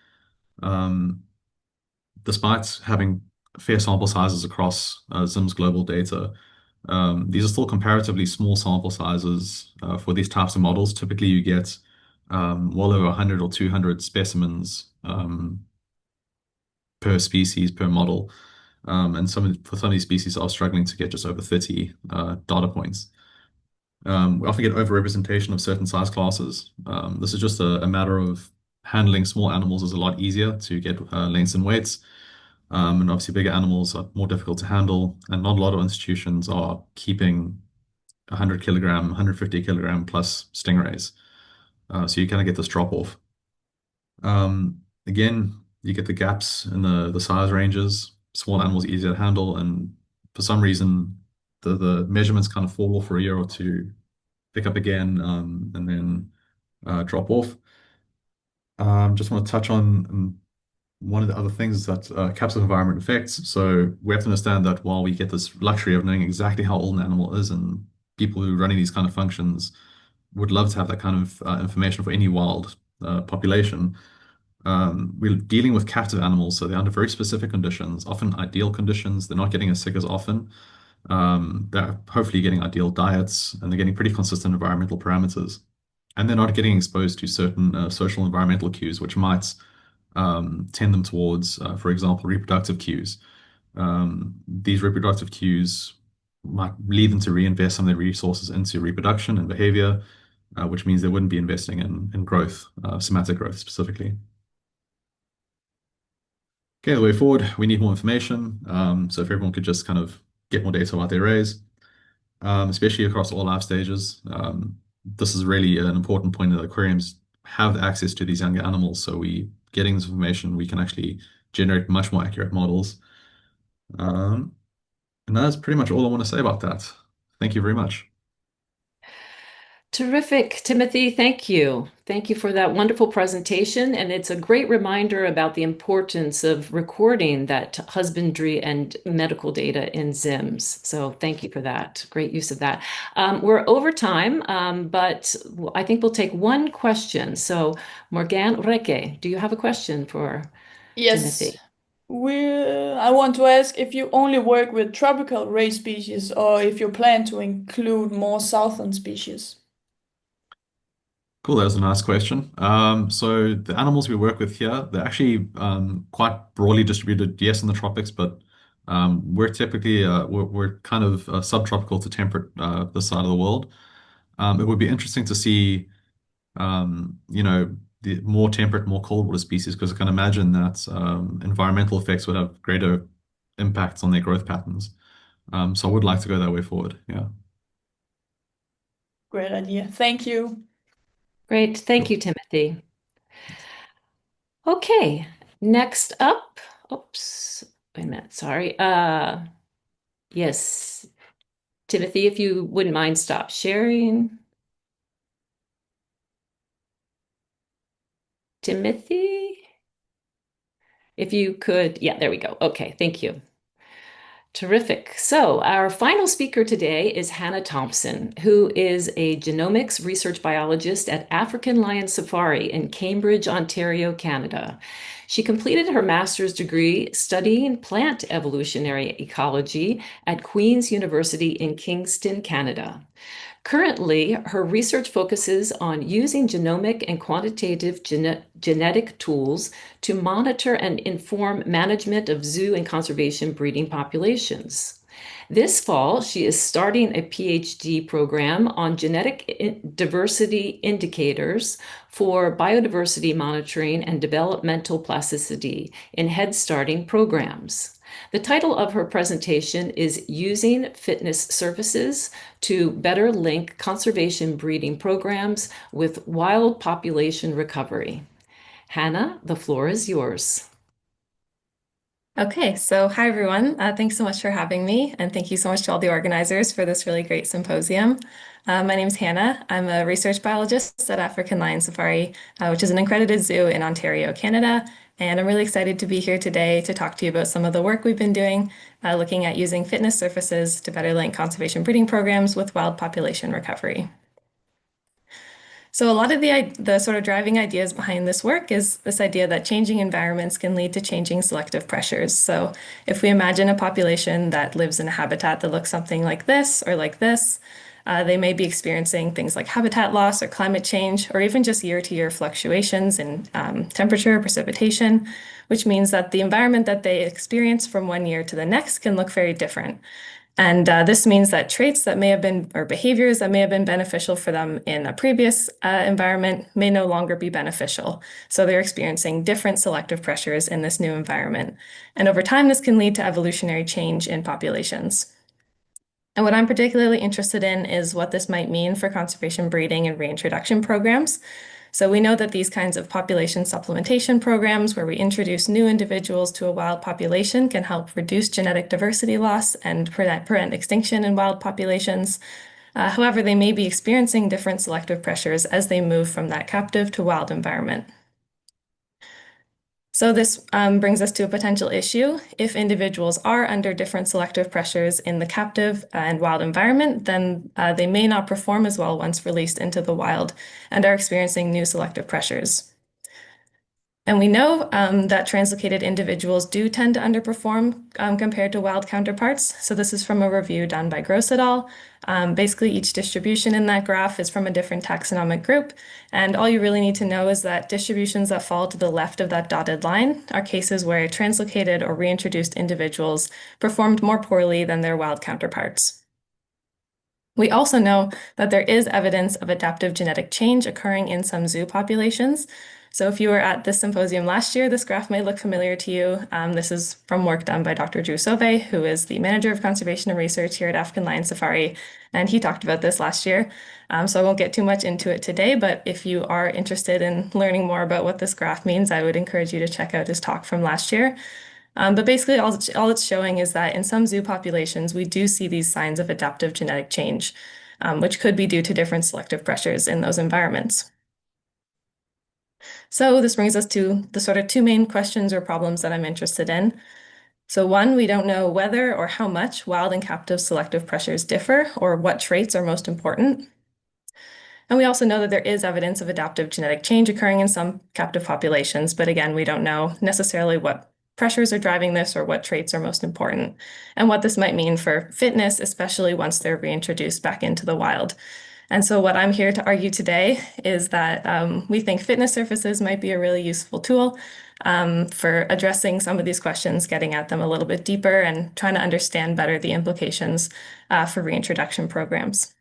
Despite having fair sample sizes across ZIMS global data, these are still comparatively small sample sizes for these types of models. Typically, you get well over 100 or 200 specimens per species, per model. And for some of these species are struggling to get just over 30 data points. We often get overrepresentation of certain size classes. This is just a matter of handling small animals is a lot easier to get lengths and weights. And obviously bigger animals are more difficult to handle, and not a lot of institutions are keeping 100 kilogram, 150 kilogram plus stingrays. So you kind of get this drop off. Again, you get the gaps in the size ranges. Small animals easier to handle, and for some reason, the measurements kind of fall off for a year or two, pick up again, and then drop off. Just want to touch on one of the other things that captive environment affects. So we have to understand that while we get this luxury of knowing exactly how old an animal is, and people who are running these kind of functions would love to have that kind of information for any wild population, we're dealing with captive animals, so they're under very specific conditions, often ideal conditions. They're not getting as sick as often. They're hopefully getting ideal diets, and they're getting pretty consistent environmental parameters. And they're not getting exposed to certain social environmental cues, which might tend them towards, for example, reproductive cues. These reproductive cues might lead them to reinvest some of their resources into reproduction and behavior, which means they wouldn't be investing in growth, somatic growth specifically. Okay, the way forward, we need more information. So if everyone could just kind of get more data about their rays, especially across all life stages. This is really an important point that aquariums have access to these younger animals. So we getting this information, we can actually generate much more accurate models. And that's pretty much all I want to say about that. Thank you very much. Terrific, Timothy. Thank you. Thank you for that wonderful presentation. And it's a great reminder about the importance of recording that husbandry and medical data in ZIMS. So thank you for that. Great use of that. We're over time, but I think we'll take one question. So Morgane, Rikke, do you have a question for Yes, Timothy? I want to ask if you only work with tropical ray species or if you plan to include more southern species. Cool, that was a nice question. So the animals we work with here, they're actually quite broadly distributed, yes, in the tropics, but we're typically we're kind of subtropical to temperate this side of the world. It would be interesting to see, the more temperate, more cold water species, because I can imagine that environmental effects would have greater impacts on their growth patterns. So I would like to go that way forward. Yeah. Great idea. Thank you. Great. Thank you, Timothy. Okay, next up. Oops, wait a minute. Sorry. Yes, Timothy, if you wouldn't mind stop sharing. Timothy, if you could, yeah, there we go. Okay, thank you. Terrific. So our final speaker today is Hana Thompson, who is a genomics research biologist at African Lion Safari in Cambridge, Ontario, Canada. She completed her master's degree studying plant evolutionary ecology at Queen's University in Kingston, Canada. Currently, her research focuses on using genomic and quantitative genetic tools to monitor and inform management of zoo and conservation breeding populations. This fall, she is starting a PhD program on genetic diversity indicators for biodiversity monitoring and developmental plasticity in head starting programs. The title of her presentation is Using Fitness Services to Better Link Conservation Breeding Programs with Wild Population Recovery. Hana, the floor is yours. Okay, so hi everyone. Thanks so much for having me, and thank you so much to all the organizers for this really great symposium. My name is Hana. I'm a research biologist at African Lion Safari, which is an accredited zoo in Ontario, Canada. And I'm really excited to be here today to talk to you about some of the work we've been doing, looking at using fitness surfaces to better link conservation breeding programs with wild population recovery. So a lot of the sort of driving ideas behind this work is this idea that changing environments can lead to changing selective pressures. So if we imagine a population that lives in a habitat that looks something like this or like this, they may be experiencing things like habitat loss or climate change, or even just year-to-year fluctuations in temperature, precipitation, which means that the environment that they experience from one year to the next can look very different. And this means that traits that may have been, or behaviors that may have been beneficial for them in a previous environment may no longer be beneficial. So they're experiencing different selective pressures in this new environment. And over time, this can lead to evolutionary change in populations. And what I'm particularly interested in is what this might mean for conservation breeding and reintroduction programs. So we know that these kinds of population supplementation programs where we introduce new individuals to a wild population can help reduce genetic diversity loss and prevent extinction in wild populations. However, they may be experiencing different selective pressures as they move from that captive to wild environment. So this brings us to a potential issue. If individuals are under different selective pressures in the captive and wild environment, then they may not perform as well once released into the wild and are experiencing new selective pressures. And we know that translocated individuals do tend to underperform compared to wild counterparts. So this is from a review done by Gross et al. Basically, each distribution in that graph is from a different taxonomic group. And all you really need to know is that distributions that fall to the left of that dotted line are cases where translocated or reintroduced individuals performed more poorly than their wild counterparts. We also know that there is evidence of adaptive genetic change occurring in some zoo populations. So if you were at this symposium last year, this graph may look familiar to you. This is from work done by Dr. Drew Sauvé, who is the manager of conservation and research here at African Lion Safari, and he talked about this last year. So I won't get too much into it today, but if you are interested in learning more about what this graph means, I would encourage you to check out his talk from last year. But basically, all it's showing is that in some zoo populations, we do see these signs of adaptive genetic change, which could be due to different selective pressures in those environments. So this brings us to the sort of two main questions or problems that I'm interested in. So one, we don't know whether or how much wild and captive selective pressures differ or what traits are most important. And we also know that there is evidence of adaptive genetic change occurring in some captive populations, but again, we don't know necessarily what pressures are driving this or what traits are most important, and what this might mean for fitness, especially once they're reintroduced back into the wild. And so what I'm here to argue today is that we think fitness surfaces might be a really useful tool for addressing some of these questions, getting at them a little bit deeper and trying to understand better the implications for reintroduction programs.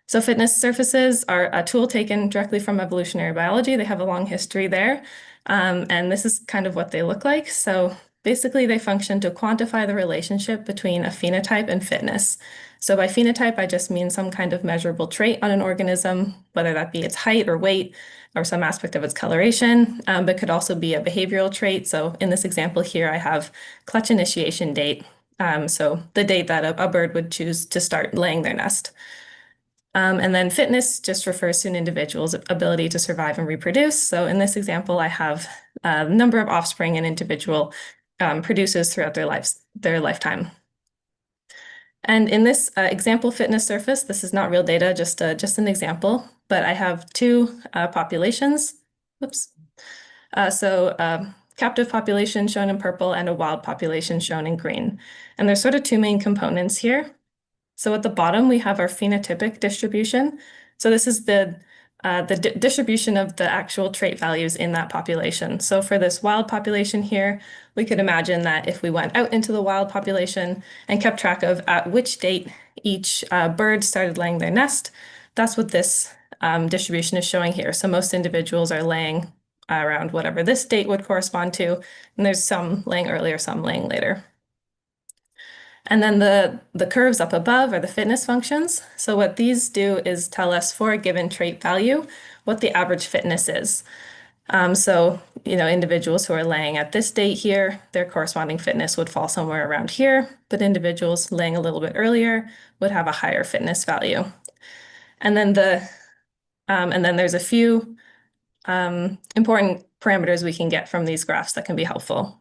So fitness surfaces are a tool taken directly from evolutionary biology. They have a long history there. And this is kind of what they look like. So basically, they function to quantify the relationship between a phenotype and fitness. So by phenotype, I just mean some kind of measurable trait on an organism, whether that be its height or weight or some aspect of its coloration, but could also be a behavioral trait. So in this example here, I have clutch initiation date. So the date that a bird would choose to start laying their nest. And then fitness just refers to an individual's ability to survive and reproduce. So in this example, I have a number of offspring an individual produces throughout their lifetime. And in this example fitness surface, this is not real data, just an example, but I have two populations. Whoops. Captive population shown in purple and a wild population shown in green. And there's sort of two main components here. So at the bottom, we have our phenotypic distribution. So this is the distribution of the actual trait values in that population. So for this wild population here, we could imagine that if we went out into the wild population and kept track of at which date each bird started laying their nest, that's what this distribution is showing here. So most individuals are laying around whatever this date would correspond to, and there's some laying earlier, some laying later. And then the curves up above are the fitness functions. So what these do is tell us for a given trait value what the average fitness is. So, individuals who are laying at this date here, their corresponding fitness would fall somewhere around here, but individuals laying a little bit earlier would have a higher fitness value. And then there's a few important parameters we can get from these graphs that can be helpful.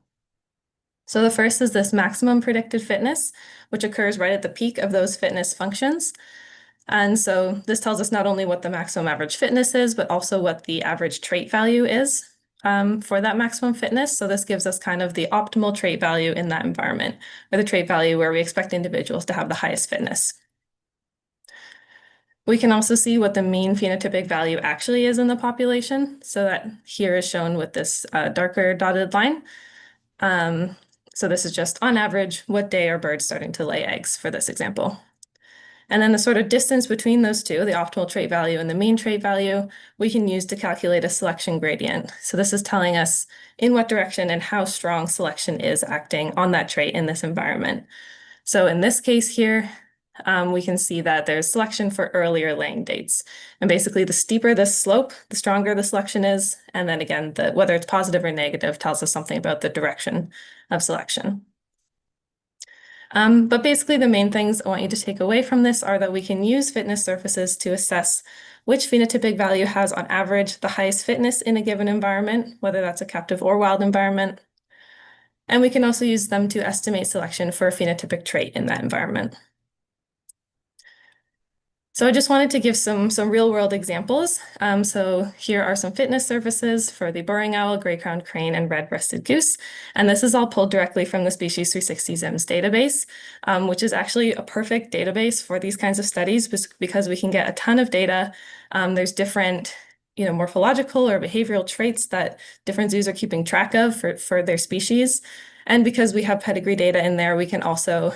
So the first is this maximum predicted fitness, which occurs right at the peak of those fitness functions. And so this tells us not only what the maximum average fitness is, but also what the average trait value is for that maximum fitness. So this gives us kind of the optimal trait value in that environment, or the trait value where we expect individuals to have the highest fitness. We can also see what the mean phenotypic value actually is in the population. So that here is shown with this darker dotted line. So this is just on average, what day are birds starting to lay eggs for this example. And then the sort of distance between those two, the optimal trait value and the mean trait value, we can use to calculate a selection gradient. So this is telling us in what direction and how strong selection is acting on that trait in this environment. So in this case here, we can see that there's selection for earlier laying dates. And basically the steeper the slope, the stronger the selection is. And then again, whether it's positive or negative tells us something about the direction of selection. But basically the main things I want you to take away from this are that we can use fitness surfaces to assess which phenotypic value has on average the highest fitness in a given environment, whether that's a captive or wild environment. And we can also use them to estimate selection for a phenotypic trait in that environment. So I just wanted to give some real-world examples. So here are some fitness surfaces for the burrowing owl, gray-crowned crane, and red-breasted goose. And this is all pulled directly from the Species360 ZIMS database, which is actually a perfect database for these kinds of studies because we can get a ton of data. There's different morphological or behavioral traits that different zoos are keeping track of for their species. And because we have pedigree data in there, we can also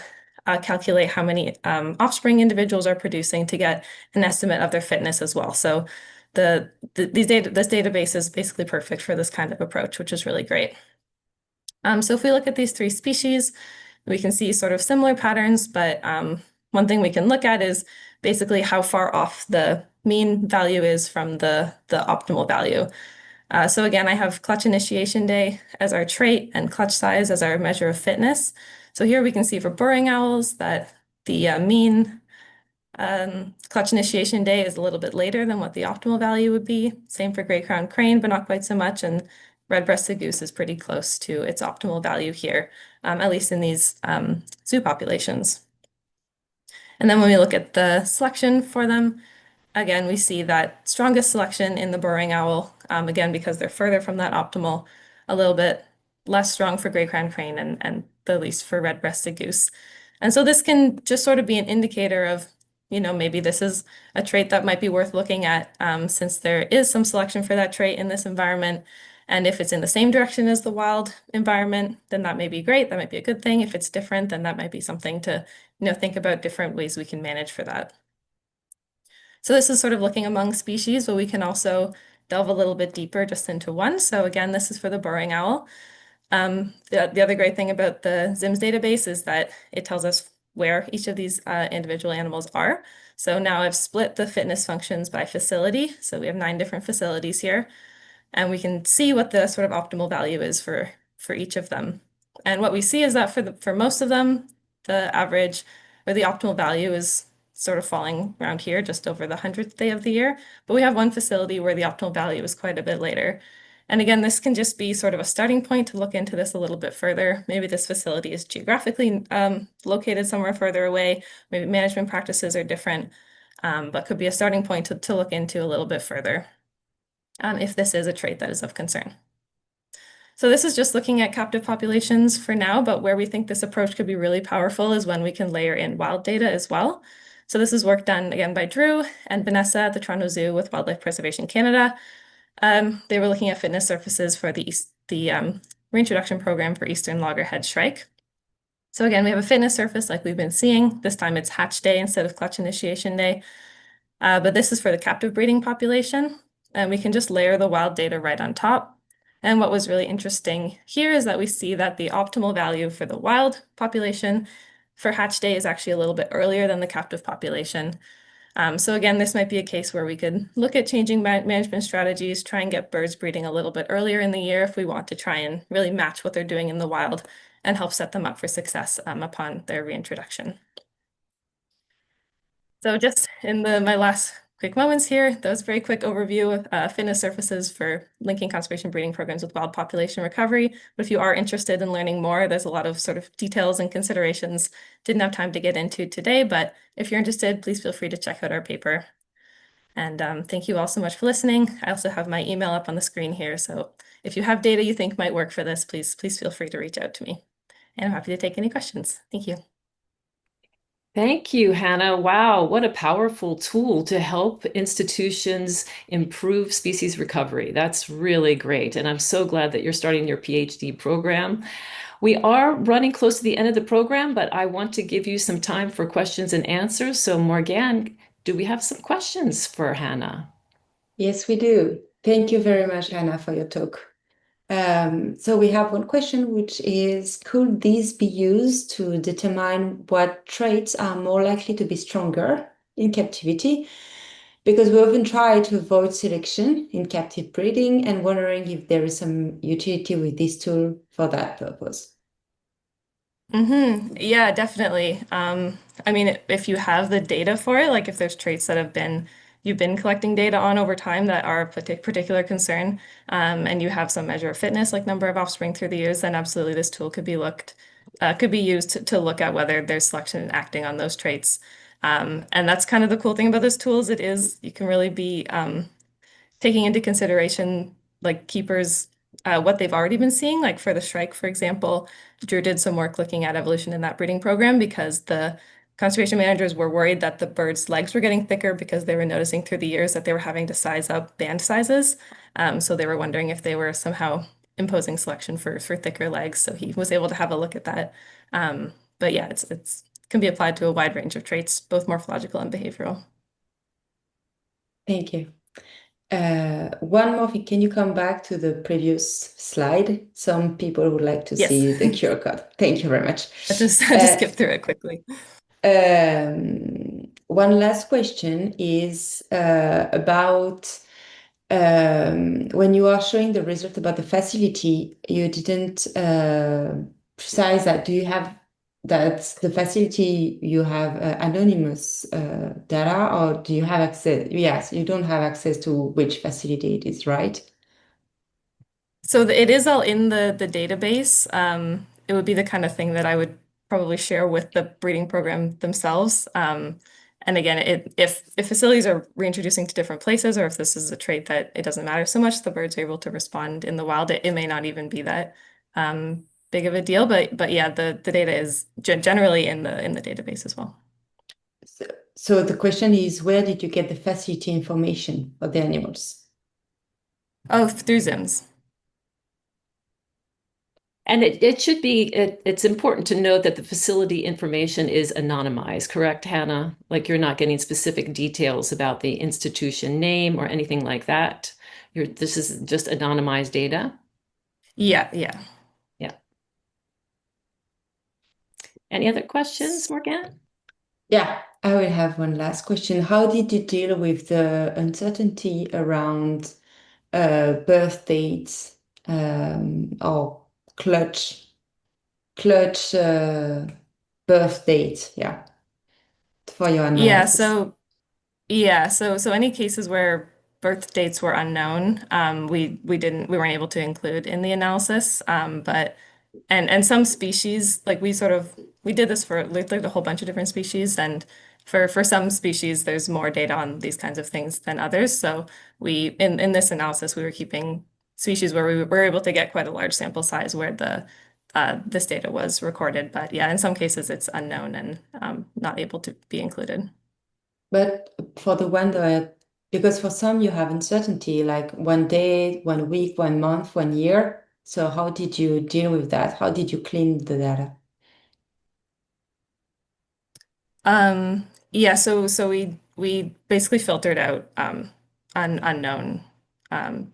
calculate how many offspring individuals are producing to get an estimate of their fitness as well. So this database is basically perfect for this kind of approach, which is really great. So if we look at these three species, we can see sort of similar patterns, but one thing we can look at is basically how far off the mean value is from the optimal value. So again, I have clutch initiation day as our trait and clutch size as our measure of fitness. So here we can see for burrowing owls that the mean clutch initiation day is a little bit later than what the optimal value would be. Same for gray-crowned crane, but not quite so much. And red-breasted goose is pretty close to its optimal value here, at least in these zoo populations. And then when we look at the selection for them, again, we see that strongest selection in the burrowing owl, again, because they're further from that optimal, a little bit less strong for gray-crowned crane and the least for red-breasted goose. And so this can just sort of be an indicator of, maybe this is a trait that might be worth looking at since there is some selection for that trait in this environment. And if it's in the same direction as the wild environment, then that may be great. That might be a good thing. If it's different, then that might be something to, think about different ways we can manage for that. So this is sort of looking among species, but we can also delve a little bit deeper just into one. So again, this is for the burrowing owl. The other great thing about the ZIMS database is that it tells us where each of these individual animals are. So now I've split the fitness functions by facility. So we have 9 different facilities here, and we can see what the sort of optimal value is for each of them. And what we see is that for most of them, the average or the optimal value is sort of falling around here, just over the 100th day of the year. But we have one facility where the optimal value is quite a bit later. And again, this can just be sort of a starting point to look into this a little bit further. Maybe this facility is geographically located somewhere further away. Maybe management practices are different, but could be a starting point to look into a little bit further if this is a trait that is of concern. So this is just looking at captive populations for now, but where we think this approach could be really powerful is when we can layer in wild data as well. So this is work done again by Drew and Vanessa at the Toronto Zoo with Wildlife Preservation Canada. They were looking at fitness surfaces for the reintroduction program for Eastern loggerhead shrike. So again, we have a fitness surface like we've been seeing. This time it's hatch day instead of clutch initiation day. But this is for the captive breeding population, and we can just layer the wild data right on top. And what was really interesting here is that we see that the optimal value for the wild population for hatch day is actually a little bit earlier than the captive population. So again, this might be a case where we could look at changing management strategies, try and get birds breeding a little bit earlier in the year if we want to try and really match what they're doing in the wild and help set them up for success upon their reintroduction. So just in my last quick moments here, that was a very quick overview of fitness surfaces for linking conservation breeding programs with wild population recovery. But if you are interested in learning more, there's a lot of sort of details and considerations didn't have time to get into today, but if you're interested, please feel free to check out our paper. And thank you all so much for listening. I also have my email up on the screen here, so if you have data you think might work for this, please feel free to reach out to me. And I'm happy to take any questions. Thank you. Thank you, Hana. Wow, what a powerful tool to help institutions improve species recovery. That's really great. And I'm so glad that you're starting your PhD program. We are running close to the end of the program, but I want to give you some time for questions and answers. So Morgane, do we have some questions for Hana? Yes, we do. Thank you very much, Hana, for your talk. So we have one question, which is, could these be used to determine what traits are more likely to be stronger in captivity? Because we often try to avoid selection in captive breeding and wondering if there is some utility with this tool for that purpose. Yeah, definitely. I mean, if you have the data for it, like if there's traits that you've been collecting data on over time that are a particular concern, and you have some measure of fitness, like number of offspring through the years, then absolutely this tool could be used to look at whether there's selection and acting on those traits. And that's kind of the cool thing about this tool is you can really be taking into consideration like keepers what they've already been seeing. Like for the shrike, for example, Drew did some work looking at evolution in that breeding program because the conservation managers were worried that the birds' legs were getting thicker because they were noticing through the years that they were having to size up band sizes. So they were wondering if they were somehow imposing selection for thicker legs. So he was able to have a look at that. But yeah, it's can be applied to a wide range of traits, both morphological and behavioral. Thank you. One more thing, can you come back to the previous slide? Some people would like to see the QR code. Thank you very much. I just skip through it quickly. One last question is about when you are showing the result about the facility, you didn't precise that. Do you have that the facility you have anonymous data, or do you have access? Yes, you don't have access to which facility it is, right? So it is all in the database. It would be the kind of thing that I would probably share with the breeding program themselves. And again, if facilities are reintroducing to different places, or if this is a trait that it doesn't matter so much, the birds are able to respond in the wild, it may not even be that big of a deal, but yeah, the data is generally in the database as well. So the question is, where did you get the facility information of the animals? Oh, through ZIMS. And it should be, it's important to note that the facility information is anonymized, correct, Hana? Like you're not getting specific details about the institution name or anything like that. This is just anonymized data. Yeah. Any other questions, Morgane? Yeah, I will have one last question. How did you deal with the uncertainty around birth dates or clutch birth dates? Yeah, for your analysis. So any cases where birth dates were unknown, we weren't able to include in the analysis. But some species, like we did this for like a whole bunch of different species, and for some species there's more data on these kinds of things than others. So we in this analysis we were keeping species where we were able to get quite a large sample size where this data was recorded. But yeah, in some cases it's unknown and not able to be included. But for the one that, because for some you have uncertainty, like 1 day, 1 week, 1 month, 1 year. So how did you deal with that? How did you clean the data? Yeah, so we basically filtered out unknown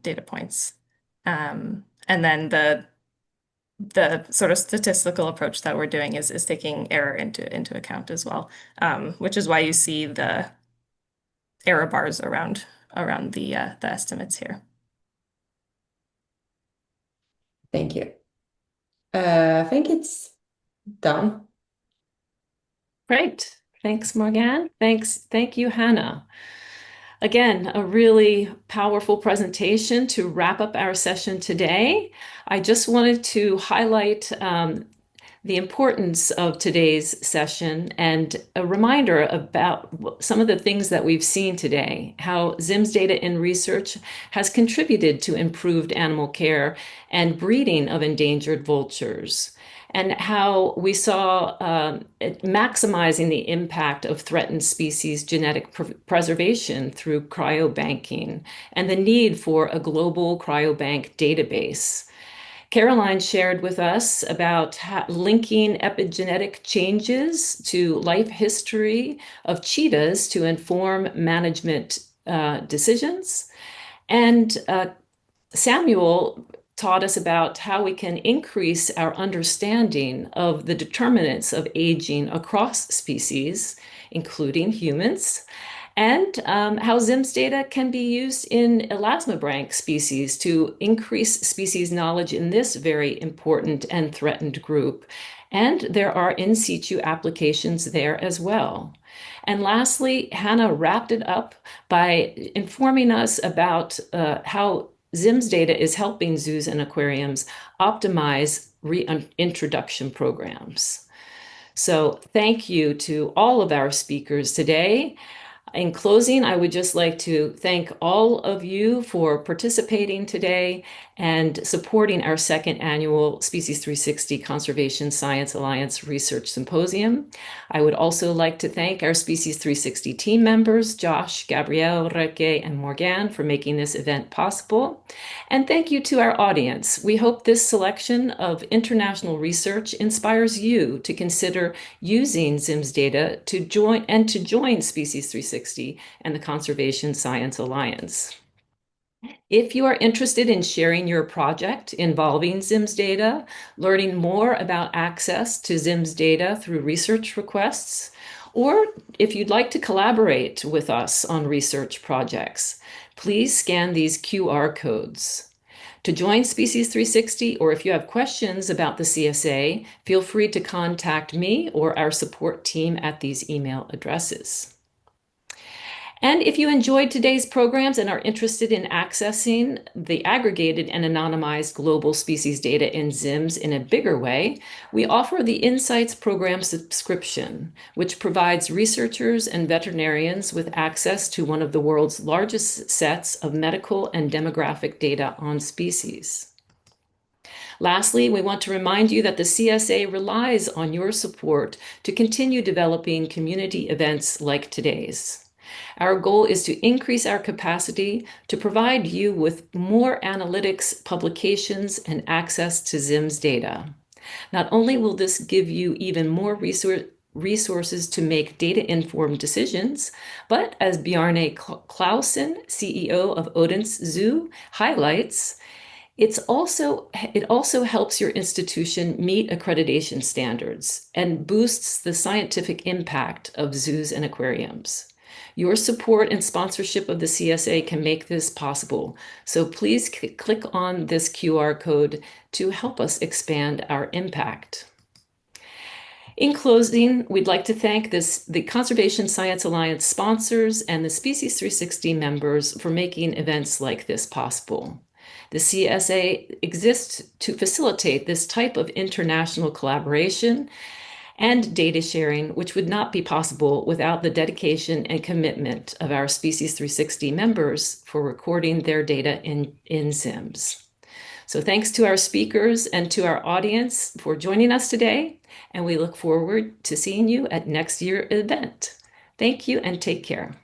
data points. And then the sort of statistical approach that we're doing is taking error into account as well, which is why you see the error bars around the estimates here. Thank you. I think it's done. Great. Thanks, Morgane. Thank you, Hana. Again, a really powerful presentation to wrap up our session today. I just wanted to highlight the importance of today's session and a reminder about some of the things that we've seen today, how ZIMS data in research has contributed to improved animal care and breeding of endangered vultures, and how we saw maximizing the impact of threatened species genetic preservation through cryobanking and the need for a global cryobank database. Caroline shared with us about linking epigenetic changes to life history of cheetahs to inform management decisions. And Samuel taught us about how we can increase our understanding of the determinants of aging across species, including humans, and how ZIMS data can be used in elasmobranch species to increase species knowledge in this very important and threatened group. And there are in situ applications there as well. And lastly, Hana wrapped it up by informing us about how ZIMS data is helping zoos and aquariums optimize reintroduction programs. So thank you to all of our speakers today. In closing, I would just like to thank all of you for participating today and supporting our second annual Species360 Conservation Science Alliance Research Symposium. I would also like to thank our Species360 team members, Josh, Gabrielle, Rikke, and Morgane, for making this event possible. And thank you to our audience. We hope this selection of international research inspires you to consider using ZIMS data to join Species360 and the Conservation Science Alliance. If you are interested in sharing your project involving ZIMS data, learning more about access to ZIMS data through research requests, or if you'd like to collaborate with us on research projects, please scan these QR codes. To join Species360, or if you have questions about the CSA, feel free to contact me or our support team at these email addresses. And if you enjoyed today's programs and are interested in accessing the aggregated and anonymized global species data in ZIMS in a bigger way, we offer the Insights Program subscription, which provides researchers and veterinarians with access to one of the world's largest sets of medical and demographic data on species. Lastly, we want to remind you that the CSA relies on your support to continue developing community events like today's. Our goal is to increase our capacity to provide you with more analytics, publications, and access to ZIMS data. Not only will this give you even more resources to make data-informed decisions, but as Bjarne Clausen, CEO of Odense Zoo, highlights, it also helps your institution meet accreditation standards and boosts the scientific impact of zoos and aquariums. Your support and sponsorship of the CSA can make this possible, so please click on this QR code to help us expand our impact. In closing, we'd like to thank the Conservation Science Alliance sponsors and the Species360 members for making events like this possible. The CSA exists to facilitate this type of international collaboration and data sharing, which would not be possible without the dedication and commitment of our Species360 members for recording their data in ZIMS. So thanks to our speakers and to our audience for joining us today, and we look forward to seeing you at next year's event. Thank you and take care.